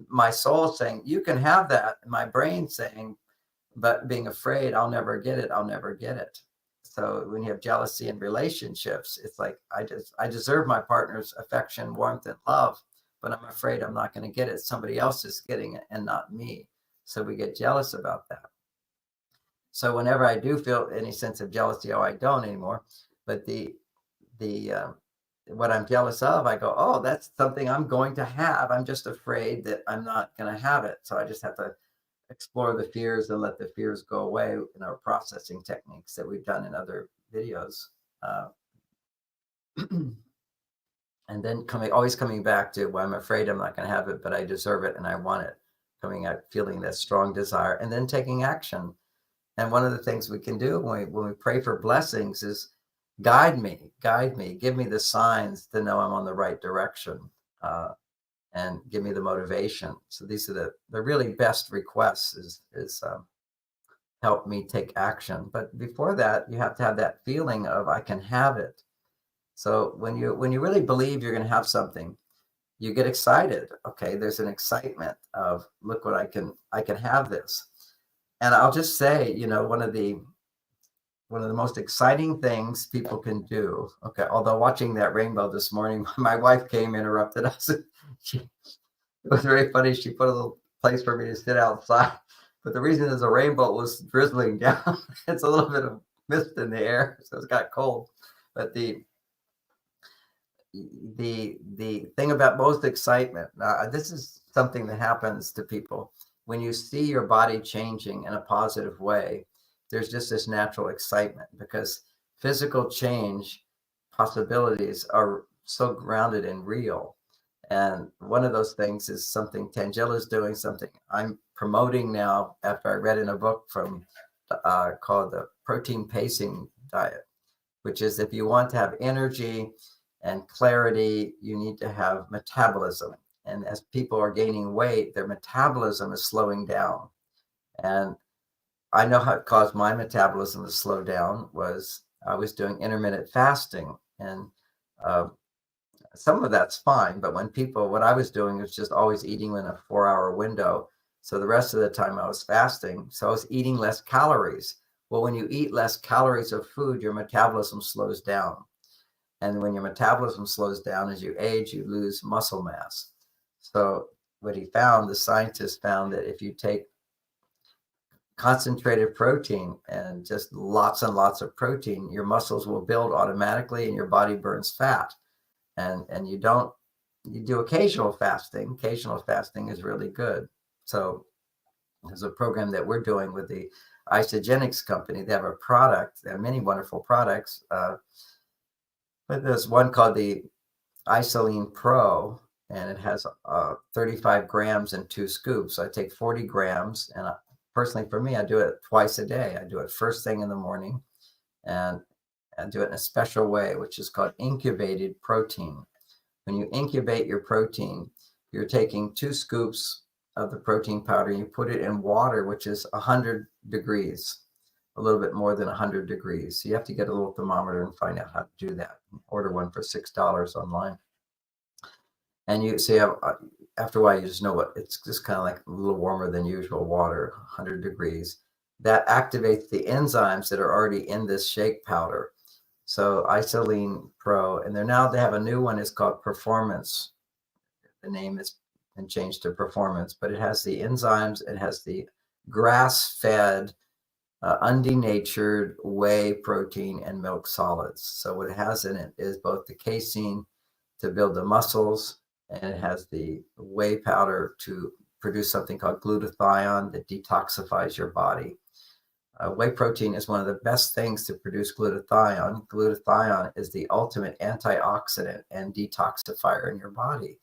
my soul saying, you can have that. And my brain saying, but being afraid, I'll never get it. I'll never get it. So when you have jealousy in relationships, it's like, I deserve my partner's affection, warmth, and love, but I'm afraid I'm not going to get it. Somebody else is getting it and not me. So we get jealous about that. So whenever I do feel any sense of jealousy, I don't anymore. But the what I'm jealous of, I go, oh, that's something I'm going to have. I'm just afraid that I'm not going to have it. So I just have to explore the fears and let the fears go away in our processing techniques that we've done in other videos. And then always coming back to, well, I'm afraid I'm not going to have it, but I deserve it and I want it. Coming out, feeling that strong desire, and then taking action. And one of the things we can do when we pray for blessings is guide me, give me the signs to know I'm on the right direction, and give me the motivation. So these are the really best requests is help me take action. But before that, you have to have that feeling of, I can have it. So when you really believe you're going to have something, you get excited. Okay, there's an excitement of, look what I can have this. And I'll just say, one of the most exciting things people can do. Okay, although watching that rainbow this morning, my wife came, interrupted us. It was very funny. She put a little place for me to sit outside. But the reason is a rainbow was drizzling down. It's a little bit of mist in the air, so it's got cold. But the thing about most excitement, this is something that happens to people when you see your body changing in a positive way. There's just this natural excitement, because physical change possibilities are so grounded and real. And one of those things is something Tangilla's doing, something I'm promoting now after I read in a book from called the Protein Pacing Diet, which is, if you want to have energy and clarity, you need to have metabolism. And as people are gaining weight, their metabolism is slowing down. And I know how it caused my metabolism to slow down was I was doing intermittent fasting. And some of that's fine. But what I was doing was just always eating in a 4-hour window. So the rest of the time I was fasting. So I was eating less calories. Well, when you eat less calories of food, your metabolism slows down. And when your metabolism slows down as you age, you lose muscle mass. So the scientists found that if you take concentrated protein and just lots and lots of protein, your muscles will build automatically and your body burns fat. And you do occasional fasting. Occasional fasting is really good. So there's a program that we're doing with the Isogenics company. They have a product. They have many wonderful products. But there's one called the Isoline Pro, and it has 35 grams in 2 scoops. So I take 40 grams, and personally for me, I do it twice a day. I do it first thing in the morning, and I do it in a special way, which is called incubated protein. When you incubate your protein, you're taking 2 scoops of the protein powder, and you put it in water, which is 100 degrees, a little bit more than 100 degrees. So you have to get a little thermometer and find out how to do that. Order one for $6 online. And you see, after a while, you just know what it's just kind of like a little warmer than usual water, 100 degrees. That activates the enzymes that are already in this shake powder. So Isoline Pro, and they have a new one. It's called Performance. The name has been changed to Performance, but it has the enzymes. It has the grass-fed, undenatured whey protein and milk solids. So what it has in it is both the casein to build the muscles, and it has the whey powder to produce something called glutathione that detoxifies your body. Whey protein is one of the best things to produce glutathione. Glutathione is the ultimate antioxidant and detoxifier in your body.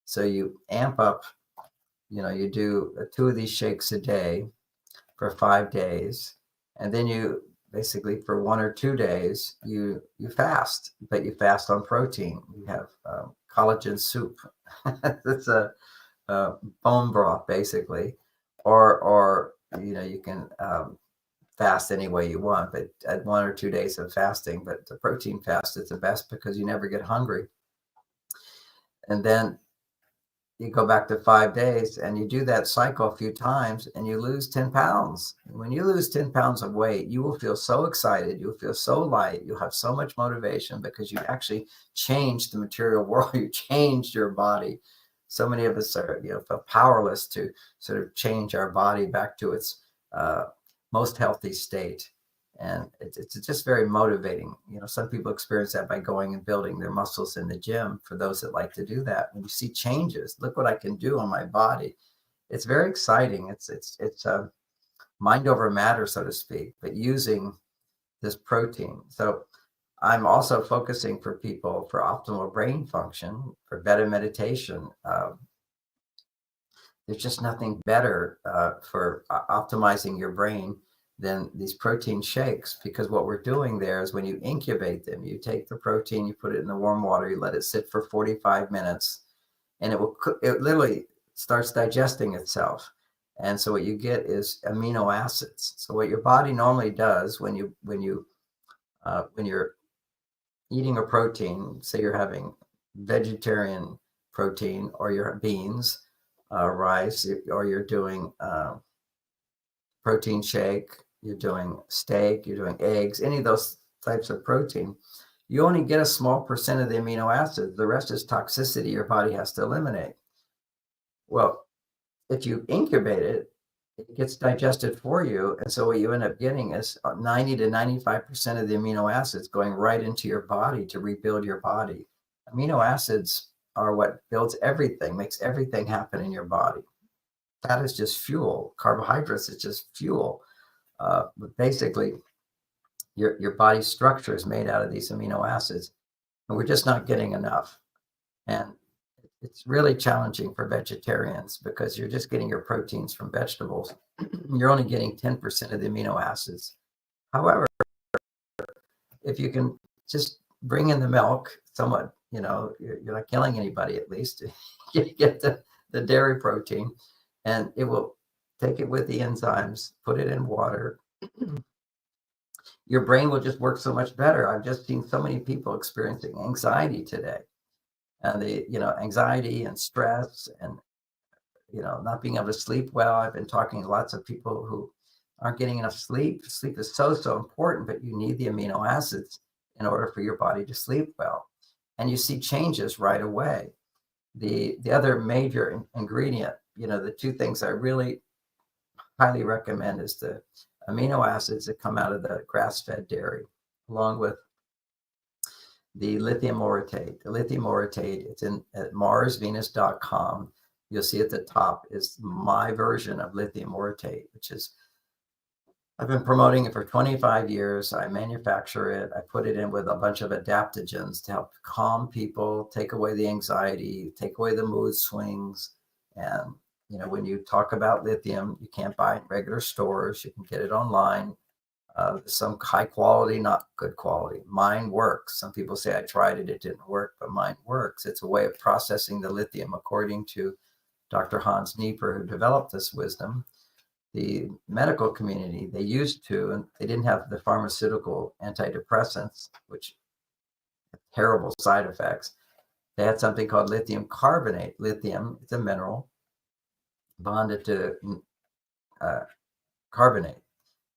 So you amp up, you do 2 of these shakes a day for 5 days. And then you basically for 1 or 2 days, you fast, but you fast on protein. You have collagen soup. It's a bone broth, basically. Or you can fast any way you want, but at 1 or 2 days of fasting. But the protein fast is the best because you never get hungry. And then you go back to 5 days, and you do that cycle a few times, and you lose 10 pounds. When you lose 10 pounds of weight, you will feel so excited. You'll feel so light. You'll have so much motivation because you actually changed the material world. You changed your body. So many of us are, feel powerless to sort of change our body back to its most healthy state. And it's just very motivating. Some people experience that by going and building their muscles in the gym. For those that like to do that, when you see changes, look what I can do on my body. It's very exciting. It's mind over matter, so to speak, but using this protein. So I'm also focusing for people for optimal brain function, for better meditation. There's just nothing better for optimizing your brain than these protein shakes, because what we're doing there is when you incubate them, you take the protein, you put it in the warm water, you let it sit for 45 minutes, and it literally starts digesting itself. And so what you get is amino acids. So what your body normally does when you're eating a protein, say you're having vegetarian protein, or your beans, rice, or you're doing protein shake, you're doing steak, you're doing eggs, any of those types of protein, you only get a small percent of the amino acids. The rest is toxicity your body has to eliminate. Well, if you incubate it, it gets digested for you. And so what you end up getting is 90 to 95% of the amino acids going right into your body to rebuild your body. Amino acids are what builds everything, makes everything happen in your body. Fat is just fuel. Carbohydrates is just fuel. But basically, your body's structure is made out of these amino acids, and we're just not getting enough. And it's really challenging for vegetarians because you're just getting your proteins from vegetables. You're only getting 10% of the amino acids. However, if you can just bring in the milk somewhat, you're not killing anybody, at least. You get the dairy protein, and it will take it with the enzymes, put it in water. Your brain will just work so much better. I've just seen so many people experiencing anxiety today, and anxiety and stress, and not being able to sleep well. I've been talking to lots of people who aren't getting enough sleep. Sleep is so important, but you need the amino acids in order for your body to sleep well. And you see changes right away. The other major ingredient, the 2 things I really highly recommend is the amino acids that come out of the grass-fed dairy, along with the lithium orotate. The lithium orotate, it's at marsvenus.com. You'll see at the top is my version of lithium orotate, which is I've been promoting it for 25 years. I manufacture it. I put it in with a bunch of adaptogens to help calm people, take away the anxiety, take away the mood swings. And, when you talk about lithium, you can't buy it in regular stores. You can get it online. Some high quality, not good quality. Mine works. Some people say I tried it, it didn't work, but mine works. It's a way of processing the lithium, according to Dr. Hans Nieper, who developed this wisdom. The medical community, they used to, and they didn't have the pharmaceutical antidepressants, which have terrible side effects. They had something called lithium carbonate. Lithium, it's a mineral bonded to carbonate.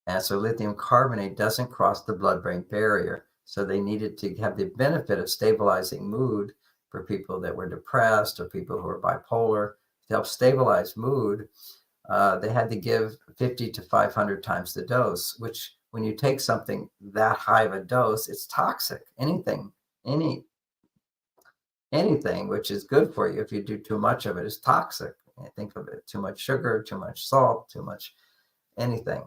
And so lithium carbonate doesn't cross the blood-brain barrier. So they needed to have the benefit of stabilizing mood for people that were depressed or people who were bipolar. To help stabilize mood, they had to give 50 to 500 times the dose, which when you take something that high of a dose, it's toxic. Anything which is good for you, if you do too much of it, is toxic. Think of it, too much sugar, too much salt, too much anything.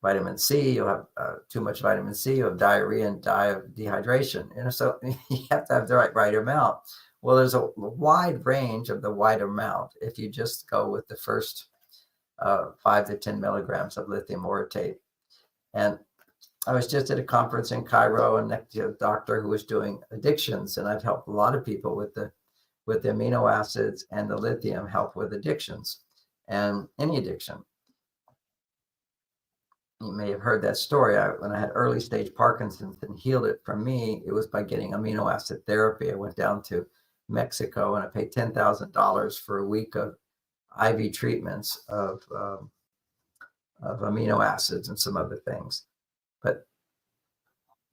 Vitamin C, you'll have too much vitamin C, you'll have diarrhea and die of dehydration. So you have to have the right amount. Well, there's a wide range of the wide amount if you just go with the first 5 to 10 milligrams of lithium orotate. And I was just at a conference in Cairo and next to a doctor who was doing addictions, and I've helped a lot of people with the amino acids and the lithium help with addictions and any addiction. You may have heard that story. When I had early stage Parkinson's and healed it from me, it was by getting amino acid therapy. I went down to Mexico and I paid $10,000 for a week of IV treatments of amino acids and some other things. But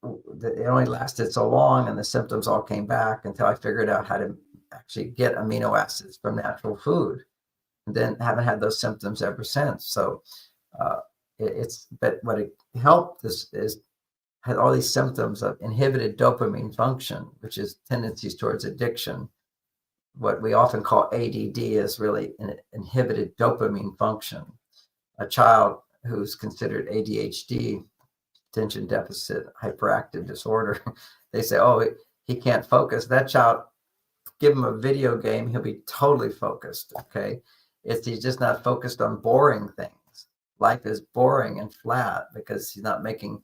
it only lasted so long and the symptoms all came back until I figured out how to actually get amino acids from natural food. And then haven't had those symptoms ever since. So but what it helped is had all these symptoms of inhibited dopamine function, which is tendencies towards addiction. What we often call ADD is really an inhibited dopamine function. A child who's considered ADHD, attention deficit hyperactive disorder, they say, oh, he can't focus. That child, give him a video game, he'll be totally focused, okay? He's just not focused on boring things. Life is boring and flat because he's not making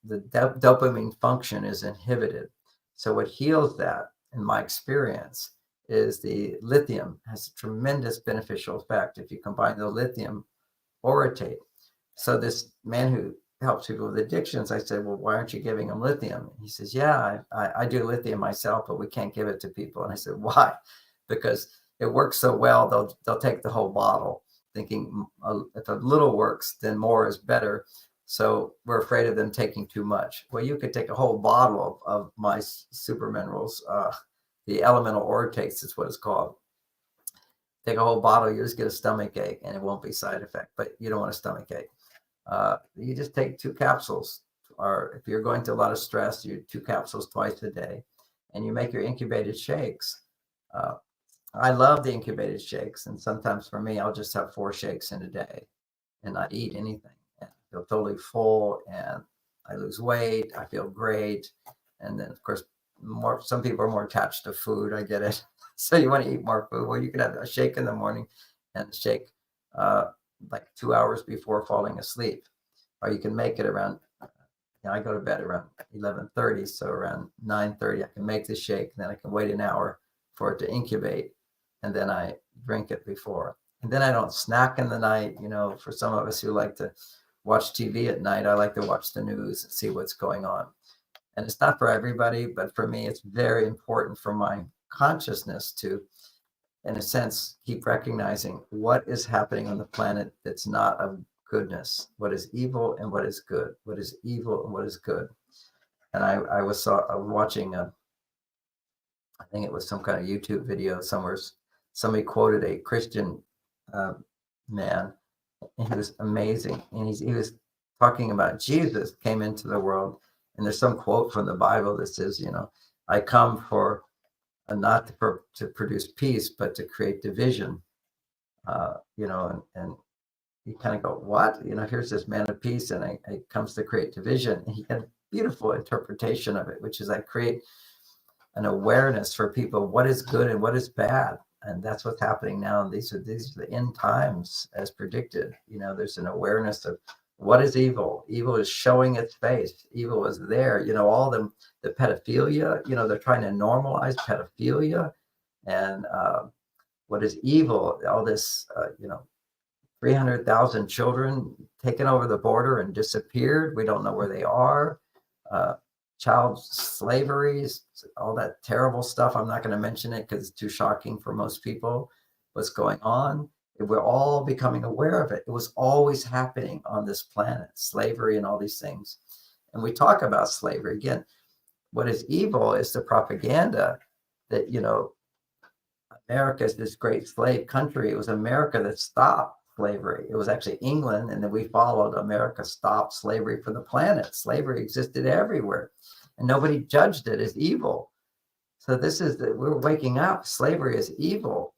the dopamine function is inhibited. So what heals that, in my experience, is the lithium has a tremendous beneficial effect if you combine the lithium orotate. So this man who helps people with addictions, I said, well, why aren't you giving them lithium? He says, yeah, I do lithium myself, but we can't give it to people. And I said, why? Because it works so well, they'll take the whole bottle, thinking if a little works, then more is better. So we're afraid of them taking too much. Well, you could take a whole bottle of my super minerals, the elemental orotates is what it's called. Take a whole bottle, you just get a stomach ache, and it won't be side effect, but you don't want a stomach ache. You just take 2 capsules, or if you're going through a lot of stress, you 2 capsules twice a day, and you make your incubated shakes. I love the incubated shakes, and sometimes for me, I'll just have 4 shakes in a day and not eat anything. And I feel totally full, and I lose weight. I feel great, and then of course, some people are more attached to food. I get it. So you want to eat more food. Well, you can have a shake in the morning and shake like 2 hours before falling asleep, or you can make it around. I go to bed around 11:30, so around 9:30 I can make the shake, and then I can wait an hour for it to incubate, and then I drink it before. And then I don't snack in the night. For some of us who like to watch TV at night, I like to watch the news and see what's going on. And it's not for everybody, but for me, it's very important for my consciousness to, in a sense, keep recognizing what is happening on the planet that's not of goodness, what is evil and what is good, what is evil and what is good. And I was watching I think it was some kind of YouTube video somewhere. Somebody quoted a Christian man, and he was amazing. And he was talking about Jesus came into the world, and there's some quote from the Bible that says, I come for not to produce peace, but to create division. And you kind of go, what? Here's this man of peace, and it comes to create division. And he had a beautiful interpretation of it, which is I create an awareness for people, what is good and what is bad. And that's what's happening now. These are the end times as predicted. There's an awareness of what is evil. Evil is showing its face. Evil is there. All the pedophilia, they're trying to normalize pedophilia. And what is evil? All this, 300,000 children taken over the border and disappeared. We don't know where they are. Child slavery, all that terrible stuff. I'm not going to mention it because it's too shocking for most people. What's going on? We're all becoming aware of it. It was always happening on this planet, slavery and all these things. And we talk about slavery. Again, what is evil is the propaganda that, America is this great slave country. It was America that stopped slavery. It was actually England, and then we followed. America stopped slavery for the planet. Slavery existed everywhere, and nobody judged it as evil. So we're waking up. Slavery is evil,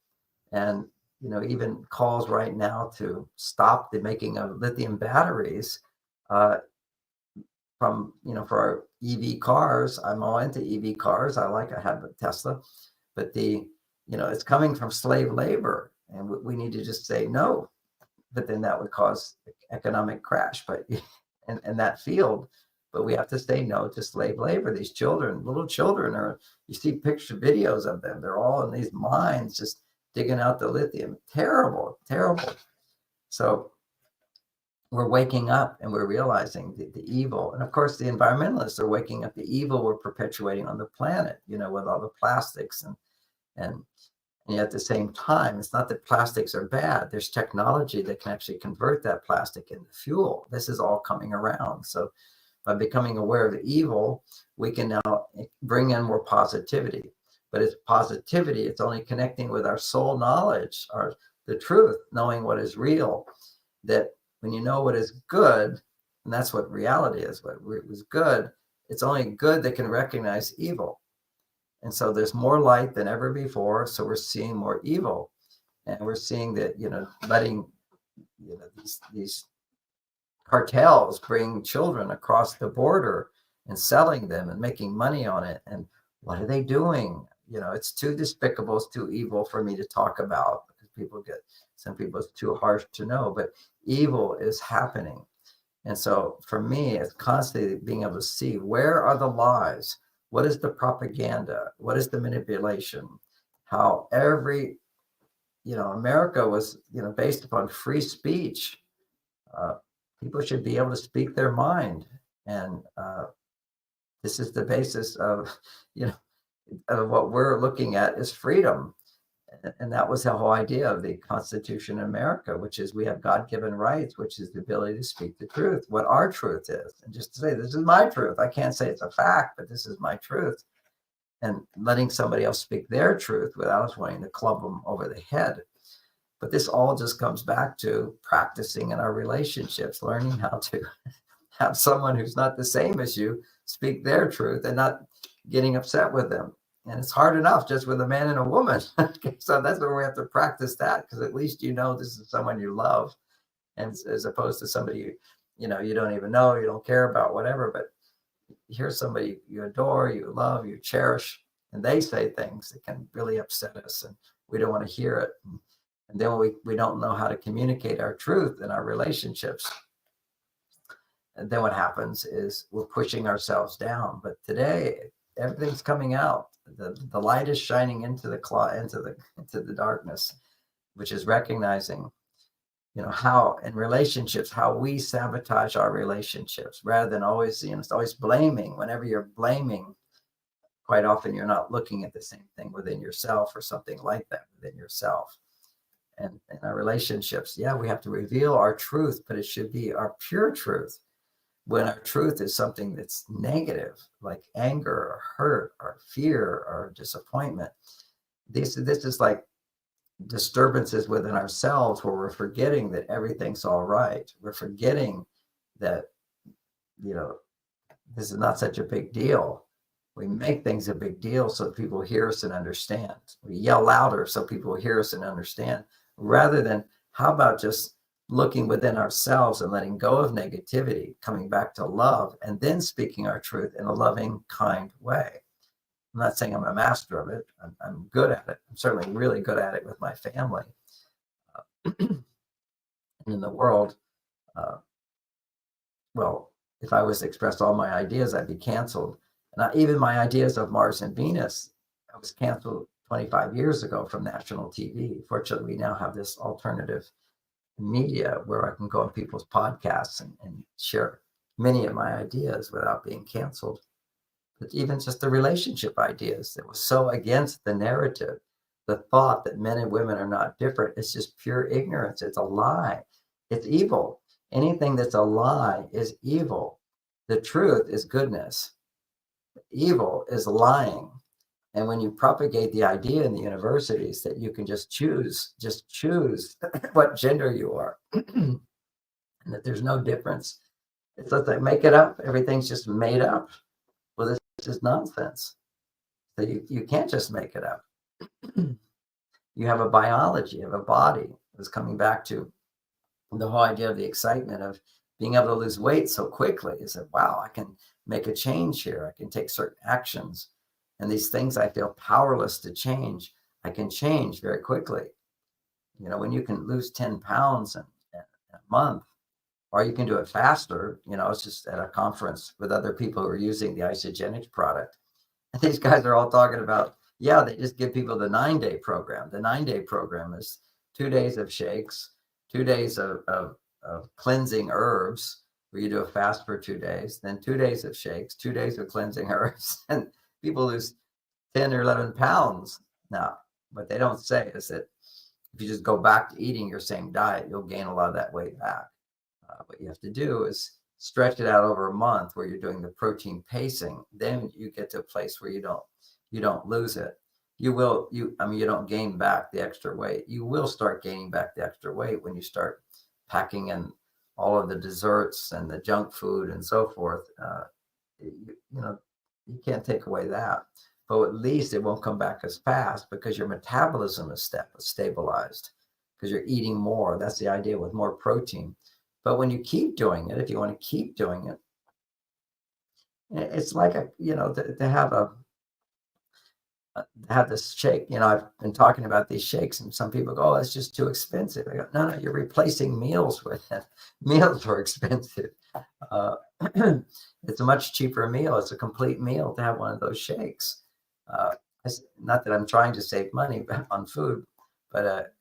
and even calls right now to stop the making of lithium batteries from for our EV cars. I'm all into EV cars. I have a Tesla, but it's coming from slave labor, and we need to just say no. But then that would cause economic crash, but in that field. But we have to say no to slave labor. These children, little children, you see videos of them. They're all in these mines just digging out the lithium. Terrible, terrible. So we're waking up and we're realizing the evil. And of course, the environmentalists are waking up the evil we're perpetuating on the planet, with all the plastics and yet at the same time, it's not that plastics are bad. There's technology that can actually convert that plastic into fuel. This is all coming around. So by becoming aware of the evil, we can now bring in more positivity. But it's positivity. It's only connecting with our soul knowledge, the truth, knowing what is real. That when you know what is good, and that's what reality is, what was good, it's only good that can recognize evil. And so there's more light than ever before. So we're seeing more evil, and we're seeing that, letting, these cartels bring children across the border and selling them and making money on it. And what are they doing? It's too despicable. It's too evil for me to talk about because some people it's too harsh to know, but evil is happening. And so for me, it's constantly being able to see where are the lies. What is the propaganda? What is the manipulation? How America was, based upon free speech. People should be able to speak their mind. And this is the basis of, of what we're looking at is freedom. And that was the whole idea of the Constitution of America, which is we have God-given rights, which is the ability to speak the truth, what our truth is. And just to say, this is my truth. I can't say it's a fact, but this is my truth. And letting somebody else speak their truth without us wanting to club them over the head. But this all just comes back to practicing in our relationships, learning how to have someone who's not the same as you speak their truth and not getting upset with them. And it's hard enough just with a man and a woman. So that's where we have to practice that, because at least this is someone you love, and as opposed to somebody you don't even know, you don't care about, whatever. But here's somebody you adore, you love, you cherish, and they say things that can really upset us, and we don't want to hear it. And then we don't know how to communicate our truth in our relationships. And then what happens is we're pushing ourselves down. But today, everything's coming out. The light is shining into the darkness, which is recognizing, how in relationships, how we sabotage our relationships rather than always, it's always blaming. Whenever you're blaming, quite often you're not looking at the same thing within yourself or something like that within yourself. And in our relationships, we have to reveal our truth, but it should be our pure truth. When our truth is something that's negative, like anger or hurt or fear or disappointment, this is like disturbances within ourselves where we're forgetting that everything's all right. We're forgetting that, this is not such a big deal. We make things a big deal so that people hear us and understand. We yell louder so people hear us and understand, rather than how about just looking within ourselves and letting go of negativity, coming back to love, and then speaking our truth in a loving, kind way. I'm not saying I'm a master of it. I'm good at it. I'm certainly really good at it with my family. And in the world, well, if I was to express all my ideas, I'd be canceled. And even my ideas of Mars and Venus, I was canceled 25 years ago from national TV. Fortunately, we now have this alternative media where I can go on people's podcasts and share many of my ideas without being canceled. But even just the relationship ideas that was so against the narrative, the thought that men and women are not different, it's just pure ignorance. It's a lie. It's evil. Anything that's a lie is evil. The truth is goodness. Evil is lying. And when you propagate the idea in the universities that you can just choose what gender you are, and that there's no difference, it's like make it up. Everything's just made up. Well, this is nonsense. So you can't just make it up. You have a biology, you have a body. It's coming back to the whole idea of the excitement of being able to lose weight so quickly. Is that, wow, I can make a change here. I can take certain actions. And these things I feel powerless to change, I can change very quickly. You know, when you can lose 10 pounds in a month, or you can do it faster. You know, I was just at a conference with other people who are using the Isogenics product. And these guys are all talking about, yeah, they just give people the 9-day program. The 9-day program is 2 days of shakes, 2 days of cleansing herbs, where you do a fast for 2 days, then 2 days of shakes, 2 days of cleansing herbs, and people lose 10 or 11 pounds. Now, what they don't say is that if you just go back to eating your same diet, you'll gain a lot of that weight back. What you have to do is stretch it out over a month where you're doing the protein pacing. Then you get to a place where you don't lose it. You don't gain back the extra weight. You will start gaining back the extra weight when you start packing in all of the desserts and the junk food and so forth. You can't take away that, but at least it won't come back as fast because your metabolism is stabilized because you're eating more. That's the idea with more protein. But when you keep doing it, if you want to keep doing it, it's like to have this shake. You know, I've been talking about these shakes, and some people go, "Oh, it's just too expensive." I go, "No, you're replacing meals with it. Meals are expensive. Uh, it's a much cheaper meal. It's a complete meal to have one of those shakes. Not that I'm trying to save money on food, but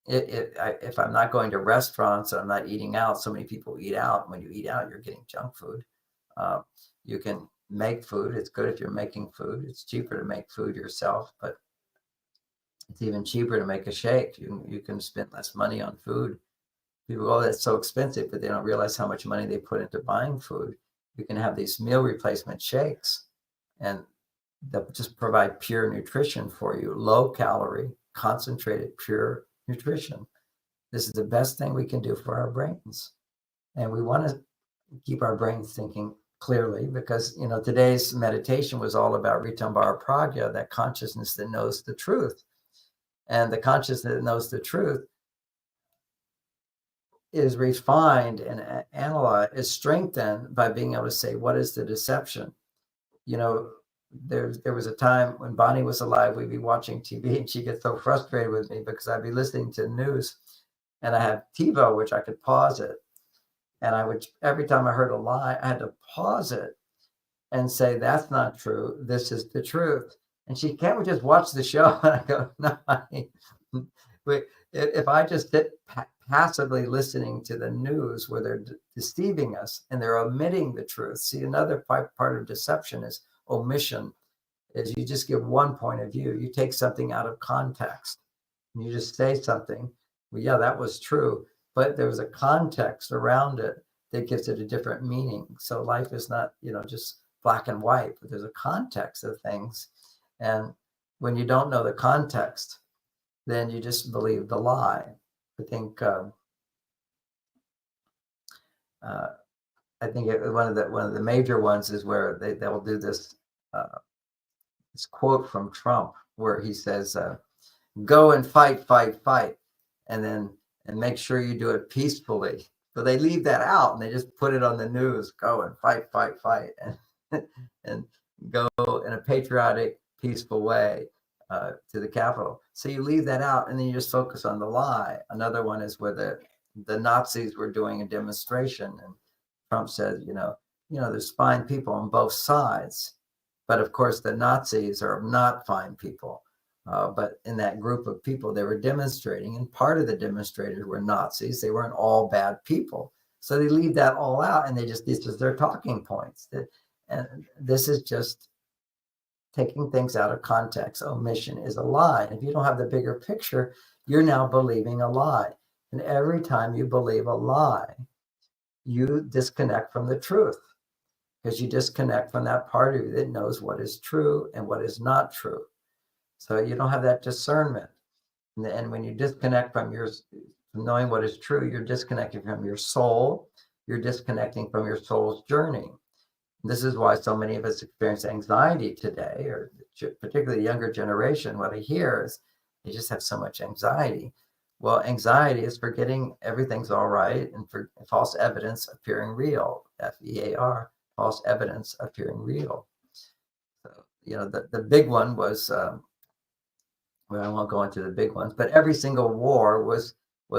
if I'm not going to restaurants and I'm not eating out, so many people eat out. When you eat out, you're getting junk food. You can make food. It's good if you're making food. It's cheaper to make food yourself, but it's even cheaper to make a shake. You can spend less money on food. People go, "Oh, that's so expensive," but they don't realize how much money they put into buying food. You can have these meal replacement shakes, and they'll just provide pure nutrition for you, low calorie, concentrated, pure nutrition. This is the best thing we can do for our brains. And we want to keep our brains thinking clearly because, today's meditation was all about Ritambhara Pragya, that consciousness that knows the truth. And the consciousness that knows the truth is refined and analyzed, is strengthened by being able to say, what is the deception? There was a time when Bonnie was alive, we'd be watching TV and she gets so frustrated with me because I'd be listening to the news and I had TiVo, which I could pause it. And every time I heard a lie, I had to pause it and say, that's not true. This is the truth. And she, "Can't we just watch the show?" And I go, "No, honey. If I just sit passively listening to the news where they're deceiving us and they're omitting the truth." See, another part of deception is omission, is you just give one point of view. You take something out of context and you just say something. Well, yeah, that was true, but there was a context around it that gives it a different meaning. So life is not, just black and white, but there's a context of things. And when you don't know the context, then you just believe the lie. I think one of the major ones is where they'll do this quote from Trump where he says, "Go and fight, fight, fight," and then and make sure you do it peacefully. So they leave that out and they just put it on the news, go and fight, fight, fight, and, and go in a patriotic, peaceful way to the Capitol. So you leave that out and then you just focus on the lie. Another one is where the Nazis were doing a demonstration and Trump said, there's fine people on both sides. But of course, the Nazis are not fine people. But in that group of people, they were demonstrating, and part of the demonstrators were Nazis. They weren't all bad people. So they leave that all out, and this is their talking points. And this is just taking things out of context. Omission is a lie. And if you don't have the bigger picture, you're now believing a lie. And every time you believe a lie, you disconnect from the truth, because you disconnect from that part of you that knows what is true and what is not true. So you don't have that discernment. And when you disconnect from knowing what is true, you're disconnecting from your soul. You're disconnecting from your soul's journey. And this is why so many of us experience anxiety today, or particularly the younger generation. What I hear is they just have so much anxiety. Well, anxiety is forgetting everything's all right and for false evidence appearing real, FEAR, false evidence appearing real. So, the big one was, well, I won't go into the big ones, but every single war was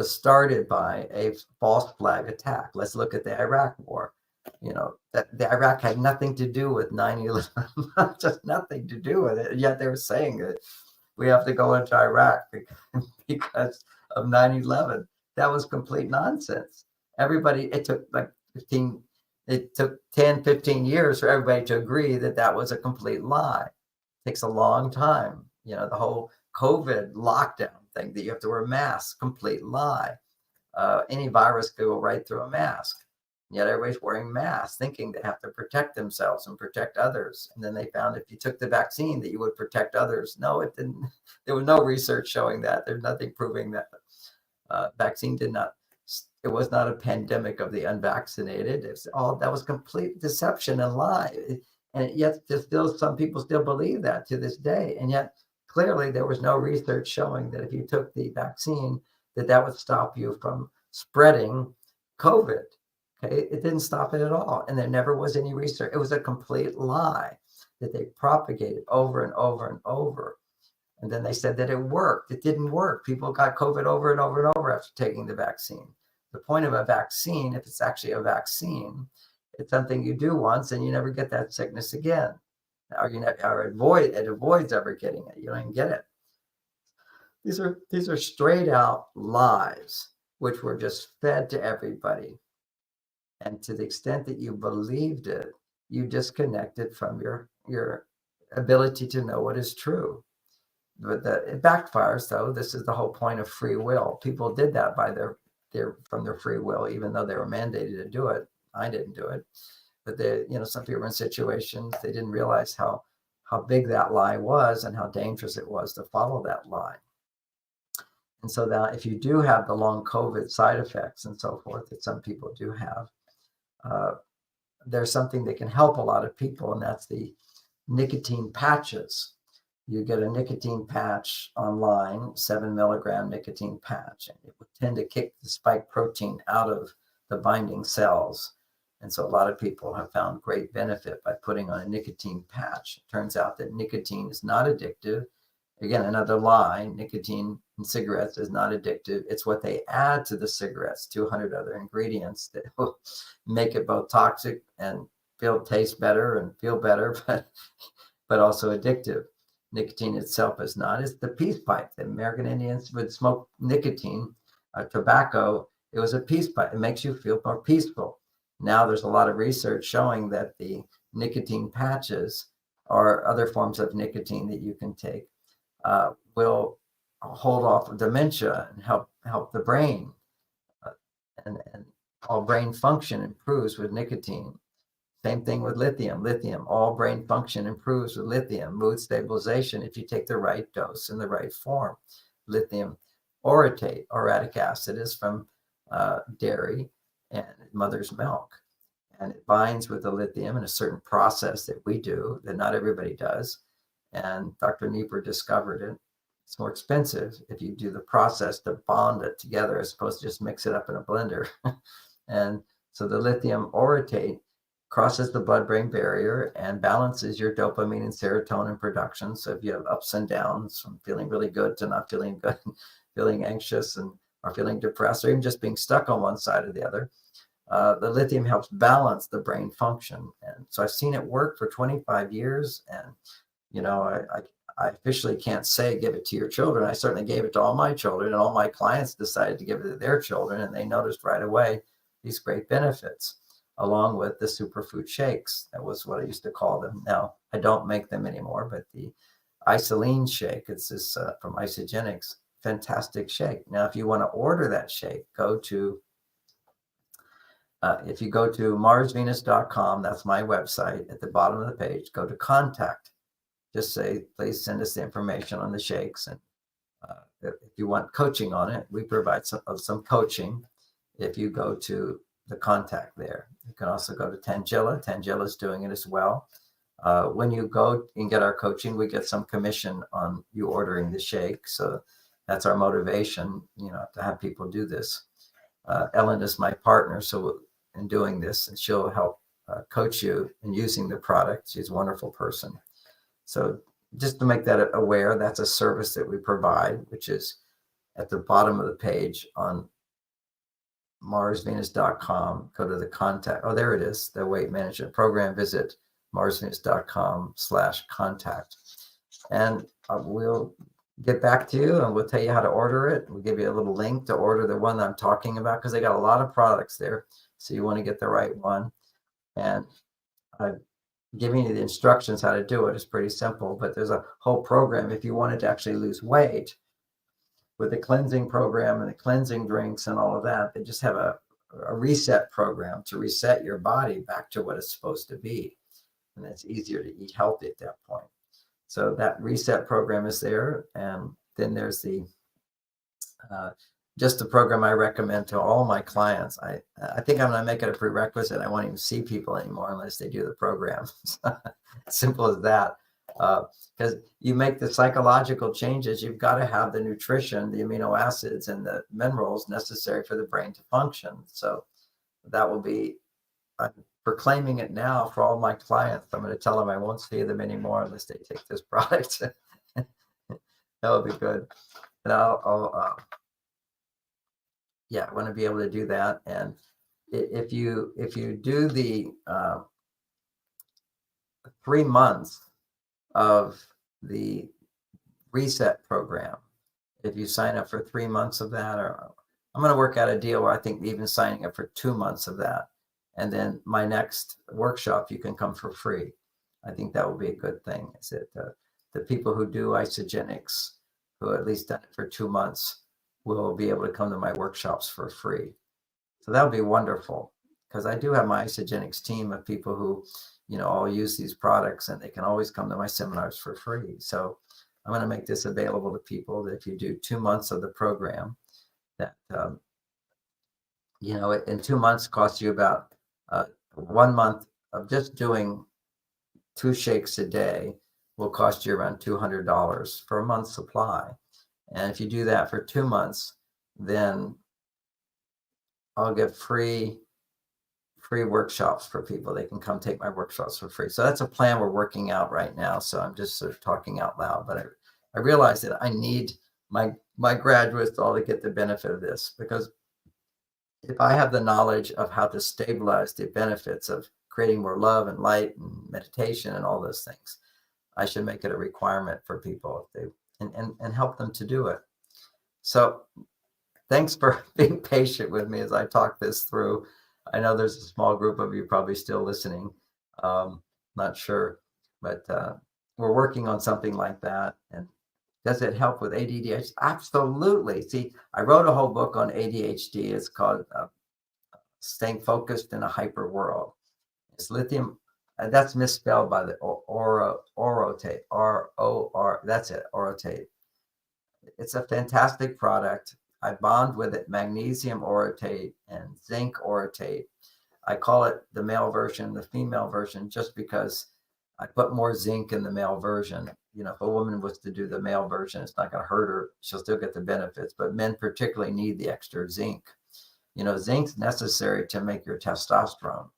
started by a false flag attack. Let's look at the Iraq War. That the Iraq had nothing to do with 9/11, just nothing to do with it. And yet they were saying that we have to go into Iraq because of 9/11. That was complete nonsense. It took like 10, 15 years for everybody to agree that was a complete lie. It takes a long time. The whole COVID lockdown thing that you have to wear masks, complete lie. Any virus could go right through a mask. Yet everybody's wearing masks, thinking they have to protect themselves and protect others. And then they found if you took the vaccine that you would protect others. No, it didn't. There was no research showing that. There's nothing proving that. Vaccine did not. It was not a pandemic of the unvaccinated. That was complete deception and lie. And yet, still, some people still believe that to this day. And yet, clearly, there was no research showing that if you took the vaccine, that would stop you from spreading COVID. Okay, it didn't stop it at all. And there never was any research. It was a complete lie that they propagated over and over and over. And then they said that it worked. It didn't work. People got COVID over and over and over after taking the vaccine. The point of a vaccine, if it's actually a vaccine, it's something you do once and you never get that sickness again. Or it avoids ever getting it. You don't even get it. These are straight out lies, which were just fed to everybody. And to the extent that you believed it, you disconnected from your ability to know what is true. But it backfires, though. This is the whole point of free will. People did that from their free will, even though they were mandated to do it. I didn't do it. But some people were in situations they didn't realize how big that lie was and how dangerous it was to follow that lie. And so now if you do have the long COVID side effects and so forth that some people do have, there's something that can help a lot of people, and that's the nicotine patches. You get a nicotine patch online, 7 milligram nicotine patch, and it would tend to kick the spike protein out of the binding cells. And so a lot of people have found great benefit by putting on a nicotine patch. It turns out that nicotine is not addictive. Again, another lie, nicotine in cigarettes is not addictive. It's what they add to the cigarettes, 200 other ingredients that will make it both toxic and taste better and feel better, but also addictive. Nicotine itself is not. It's the peace pipe. The American Indians would smoke nicotine, tobacco. It was a peace pipe. It makes you feel more peaceful. Now there's a lot of research showing that the nicotine patches or other forms of nicotine that you can take will hold off dementia and help the brain. And all brain function improves with nicotine. Same thing with lithium. All brain function improves with lithium. Mood stabilization if you take the right dose in the right form. Lithium orotate, orotic acid, is from dairy and mother's milk. And it binds with the lithium in a certain process that we do, that not everybody does. And Dr. Nieper discovered it. It's more expensive if you do the process to bond it together as opposed to just mix it up in a blender. And so the lithium orotate crosses the blood-brain barrier and balances your dopamine and serotonin production. So if you have ups and downs from feeling really good to not feeling good, feeling anxious and or feeling depressed, or even just being stuck on one side or the other, the lithium helps balance the brain function. And so I've seen it work for 25 years. And, you know, I officially can't say give it to your children. I certainly gave it to all my children, and all my clients decided to give it to their children, and they noticed right away these great benefits, along with the superfood shakes. That was what I used to call them. Now, I don't make them anymore, but the isoline shake, it's this from Isogenics, fantastic shake. Now, if you want to order that shake, go to if you go to marsvenus.com, that's my website, at the bottom of the page, go to contact. Just say, please send us the information on the shakes. And if you want coaching on it, we provide some coaching. If you go to the contact there, you can also go to Tangilla. Tangilla is doing it as well. When you go and get our coaching, we get some commission on you ordering the shake. So that's our motivation, to have people do this. Ellen is my partner, so in doing this, and she'll help coach you in using the product. She's a wonderful person. So just to make that aware, that's a service that we provide, which is at the bottom of the page on marsvenus.com. Go to the contact. Oh, there it is. The weight management program. Visit marsvenus.com/contact. And we'll get back to you and we'll tell you how to order it. We'll give you a little link to order the one that I'm talking about, because they got a lot of products there. So you want to get the right one. And giving you the instructions how to do it is pretty simple, but there's a whole program if you wanted to actually lose weight with the cleansing program and the cleansing drinks and all of that. They just have a reset program to reset your body back to what it's supposed to be. And it's easier to eat healthy at that point. So that reset program is there. And then there's the just the program I recommend to all my clients. I think I'm going to make it a prerequisite. I won't even see people anymore unless they do the program. Simple as that. Because you make the psychological changes, you've got to have the nutrition, the amino acids, and the minerals necessary for the brain to function. So that will be, I'm proclaiming it now for all my clients. I'm going to tell them I won't see them anymore unless they take this product. That would be good. And I'll I want to be able to do that. And if you do the 3 months of the reset program, if you sign up for 3 months of that, or I'm going to work out a deal where I think even signing up for 2 months of that, and then my next workshop, you can come for free. I think that will be a good thing. Is that the people who do Isogenics, who at least done it for 2 months, will be able to come to my workshops for free. So that would be wonderful, because I do have my Isogenics team of people who, all use these products, and they can always come to my seminars for free. So I'm going to make this available to people that if you do 2 months of the program, that, in 2 months costs you about 1 month of just doing 2 shakes a day will cost you around $200 for a month's supply. And if you do that for 2 months, then I'll give free workshops for people. They can come take my workshops for free. So that's a plan we're working out right now. So I'm just sort of talking out loud, but I realize that I need my graduates all to get the benefit of this, because if I have the knowledge of how to stabilize the benefits of creating more love and light and meditation and all those things, I should make it a requirement for people if they and help them to do it. So thanks for being patient with me as I talk this through. I know there's a small group of you probably still listening. Not sure, but we're working on something like that. And does it help with ADHD? Absolutely. See, I wrote a whole book on ADHD. It's called Staying Focused in a Hyper World. It's lithium. That's misspelled by the orotate, R-O-R. That's it, orotate. It's a fantastic product. I bond with it magnesium orotate and zinc orotate. I call it the male version, the female version, just because I put more zinc in the male version. If a woman was to do the male version, it's not going to hurt her. She'll still get the benefits, but men particularly need the extra zinc. Zinc's necessary to make your testosterone.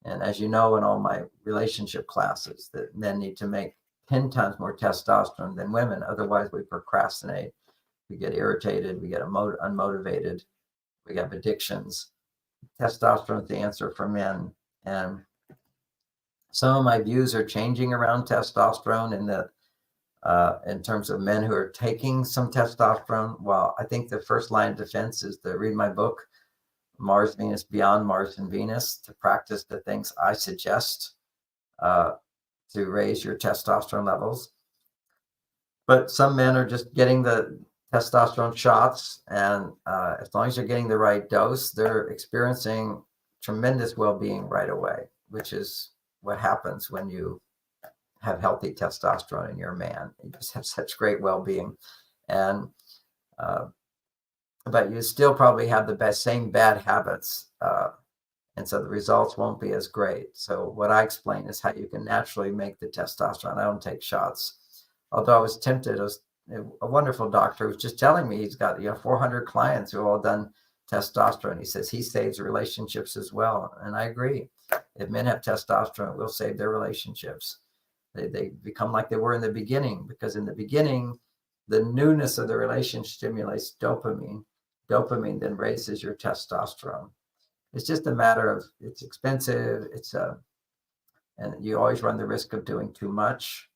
And as you know, in all my relationship classes, that men need to make 10 times more testosterone than women. Otherwise, we procrastinate, we get irritated, we get unmotivated, we have addictions. Testosterone is the answer for men. And some of my views are changing around testosterone in terms of men who are taking some testosterone. Well, I think the first line of defense is to read my book, Mars, Venus, Beyond Mars and Venus, to practice the things I suggest to raise your testosterone levels. But some men are just getting the testosterone shots, and as long as you're getting the right dose, they're experiencing tremendous well-being right away, which is what happens when you have healthy testosterone and you're a man. You just have such great well-being. And but you still probably have the same bad habits. And so the results won't be as great. So what I explain is how you can naturally make the testosterone. I don't take shots. Although I was tempted, a wonderful doctor was just telling me he's got 400 clients who have all done testosterone. He says he saves relationships as well. And I agree. If men have testosterone, it will save their relationships. They become like they were in the beginning, because in the beginning, the newness of the relationship stimulates dopamine. Dopamine then raises your testosterone. It's just a matter of, it's expensive. And you always run the risk of doing too much.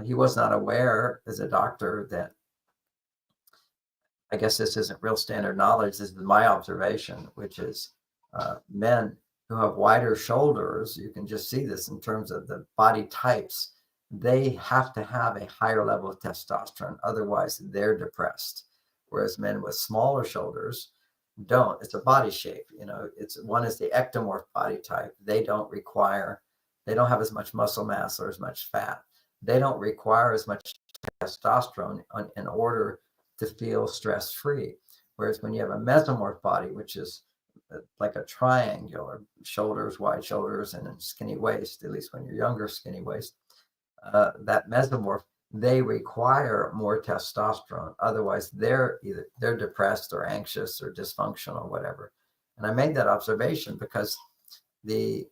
He was not aware as a doctor that, I guess this isn't real standard knowledge. This is my observation, which is men who have wider shoulders, you can just see this in terms of the body types, they have to have a higher level of testosterone. Otherwise, they're depressed. Whereas men with smaller shoulders don't. It's a body shape. One is the ectomorph body type. They don't have as much muscle mass or as much fat. They don't require as much testosterone in order to feel stress-free. Whereas when you have a mesomorph body, which is like a triangular, shoulders, wide shoulders, and a skinny waist, at least when you're younger, skinny waist, that mesomorph, they require more testosterone. Otherwise, they're depressed or anxious or dysfunctional or whatever. And I made that observation because many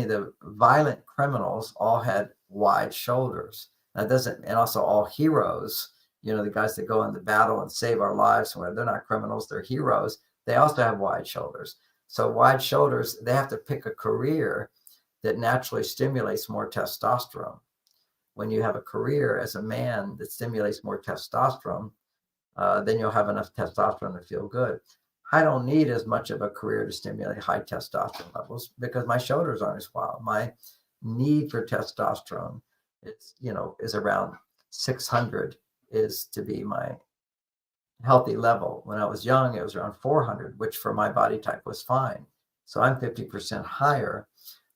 of the violent criminals all had wide shoulders. And also all heroes, the guys that go into battle and save our lives, where they're not criminals, they're heroes. They also have wide shoulders. So wide shoulders, they have to pick a career that naturally stimulates more testosterone. When you have a career as a man that stimulates more testosterone, then you'll have enough testosterone to feel good. I don't need as much of a career to stimulate high testosterone levels because my shoulders aren't as wild. My need for testosterone is around 600 is to be my healthy level. When I was young, it was around 400, which for my body type was fine. So I'm 50% higher.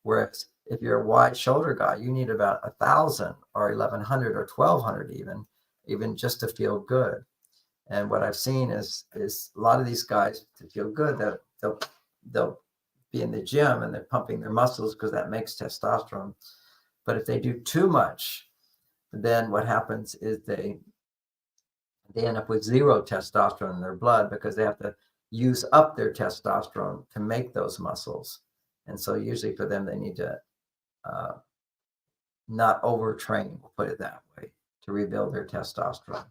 Whereas if you're a wide shoulder guy, you need about 1,000 or 1,100 or 1,200 even just to feel good. And what I've seen is a lot of these guys, to feel good, that they'll be in the gym and they're pumping their muscles because that makes testosterone. But if they do too much, then what happens is they end up with zero testosterone in their blood because they have to use up their testosterone to make those muscles. And so usually for them, they need to not overtrain, we'll put it that way, to rebuild their testosterone.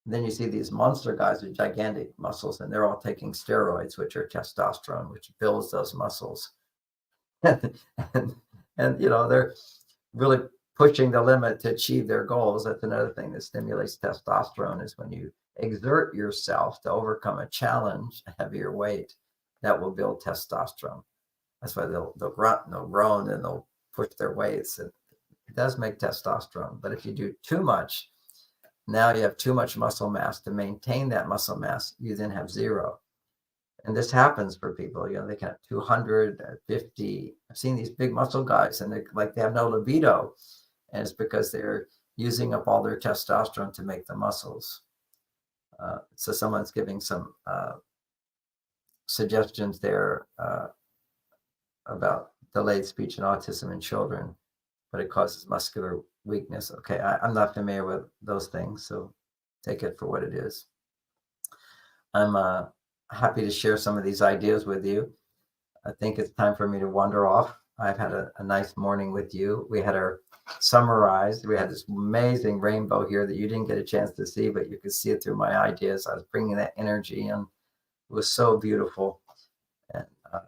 And then you see these monster guys with gigantic muscles, and they're all taking steroids, which are testosterone, which builds those muscles. and they're really pushing the limit to achieve their goals. That's another thing that stimulates testosterone, is when you exert yourself to overcome a challenge, a heavier weight, that will build testosterone. That's why they'll grunt and they'll groan and they'll push their weights. It does make testosterone. But if you do too much, now you have too much muscle mass. To maintain that muscle mass, you then have zero. And this happens for people, they can have 200, 50. I've seen these big muscle guys and they have no libido. And it's because they're using up all their testosterone to make the muscles. So someone's giving some suggestions there about delayed speech and autism in children. but it causes muscular weakness. Okay, I'm not familiar with those things, so take it for what it is. I'm happy to share some of these ideas with you. I think it's time for me to wander off. I've had a nice morning with you. We had our summarized. We had this amazing rainbow here that you didn't get a chance to see, but you could see it through my ideas. I was bringing that energy in. It was so beautiful. And I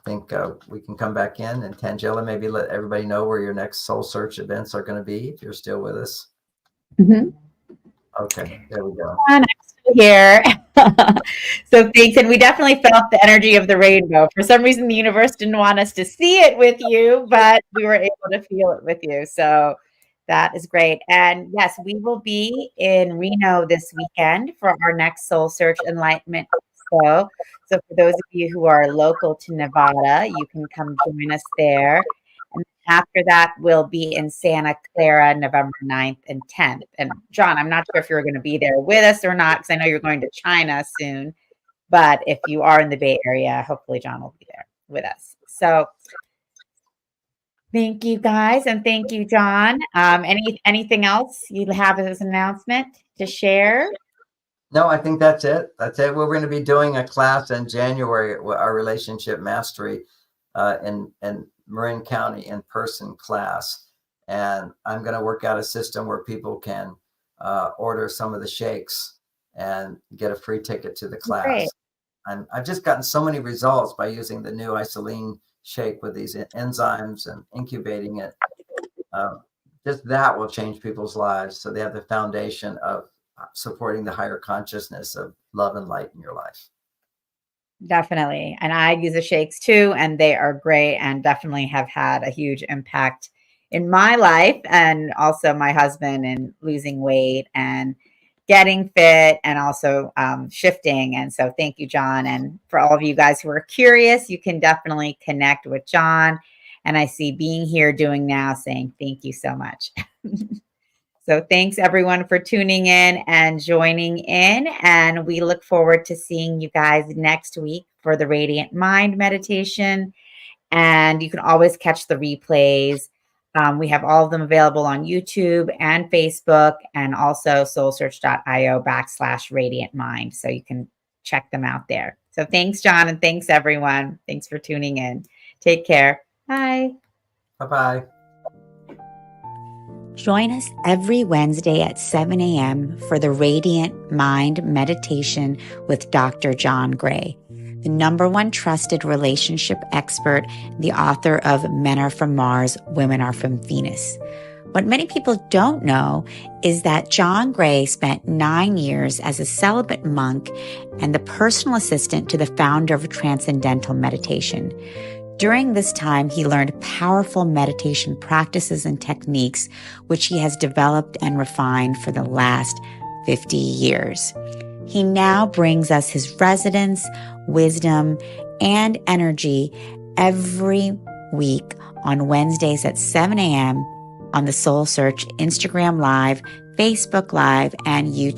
think we can come back in, and Tangela, maybe let everybody know where your next Soul Search events are going to be if you're still with us. Mm-hmm. Okay, there we go. I'm still here. So thanks. And we definitely felt the energy of the rainbow. For some reason, the universe didn't want us to see it with you, but we were able to feel it with you. So that is great. And yes, we will be in Reno this weekend for our next Soul Search Enlightenment Expo. So for those of you who are local to Nevada, you can come join us there. And after that, we'll be in Santa Clara, November 9th and 10th. And John, I'm not sure if you're going to be there with us or not, because I know you're going to China soon. But if you are in the Bay Area, hopefully John will be there with us. So thank you guys. And thank you, John. Anything else you have as an announcement to share? No, I think that's it. That's it. We're going to be doing a class in January, our relationship mastery in Marin County in-person class. And I'm going to work out a system where people can order some of the shakes and get a free ticket to the class. Great. I've just gotten so many results by using the new isolene shake with these enzymes and incubating it. Just that will change people's lives. So they have the foundation of supporting the higher consciousness of love and light in your life. Definitely. And I use the shakes too, and they are great and definitely have had a huge impact in my life and also my husband in losing weight and getting fit and also shifting. And so thank you, John. And for all of you guys who are curious, you can definitely connect with John. And I see Being Here Doing Now saying thank you so much. So thanks everyone for tuning in and joining in. And we look forward to seeing you guys next week for the Radiant Mind meditation. And you can always catch the replays. We have all of them available on YouTube and Facebook and also soulsearch.io/Radiant Mind. So you can check them out there. So thanks, John. And thanks everyone. Thanks for tuning in. Take care. Bye. Bye-bye. Join us every Wednesday at 7 a.m. for the Radiant Mind meditation with Dr. John Gray, the #1 trusted relationship expert, the author of Men Are From Mars, Women Are From Venus. What many people don't know is that John Gray spent 9 years as a celibate monk and the personal assistant to the founder of Transcendental Meditation. During this time, he learned powerful meditation practices and techniques, which he has developed and refined for the last 50 years. He now brings us his resonance, wisdom, and energy every week on Wednesdays at 7 a.m. on the Soul Search Instagram Live, Facebook Live, and YouTube.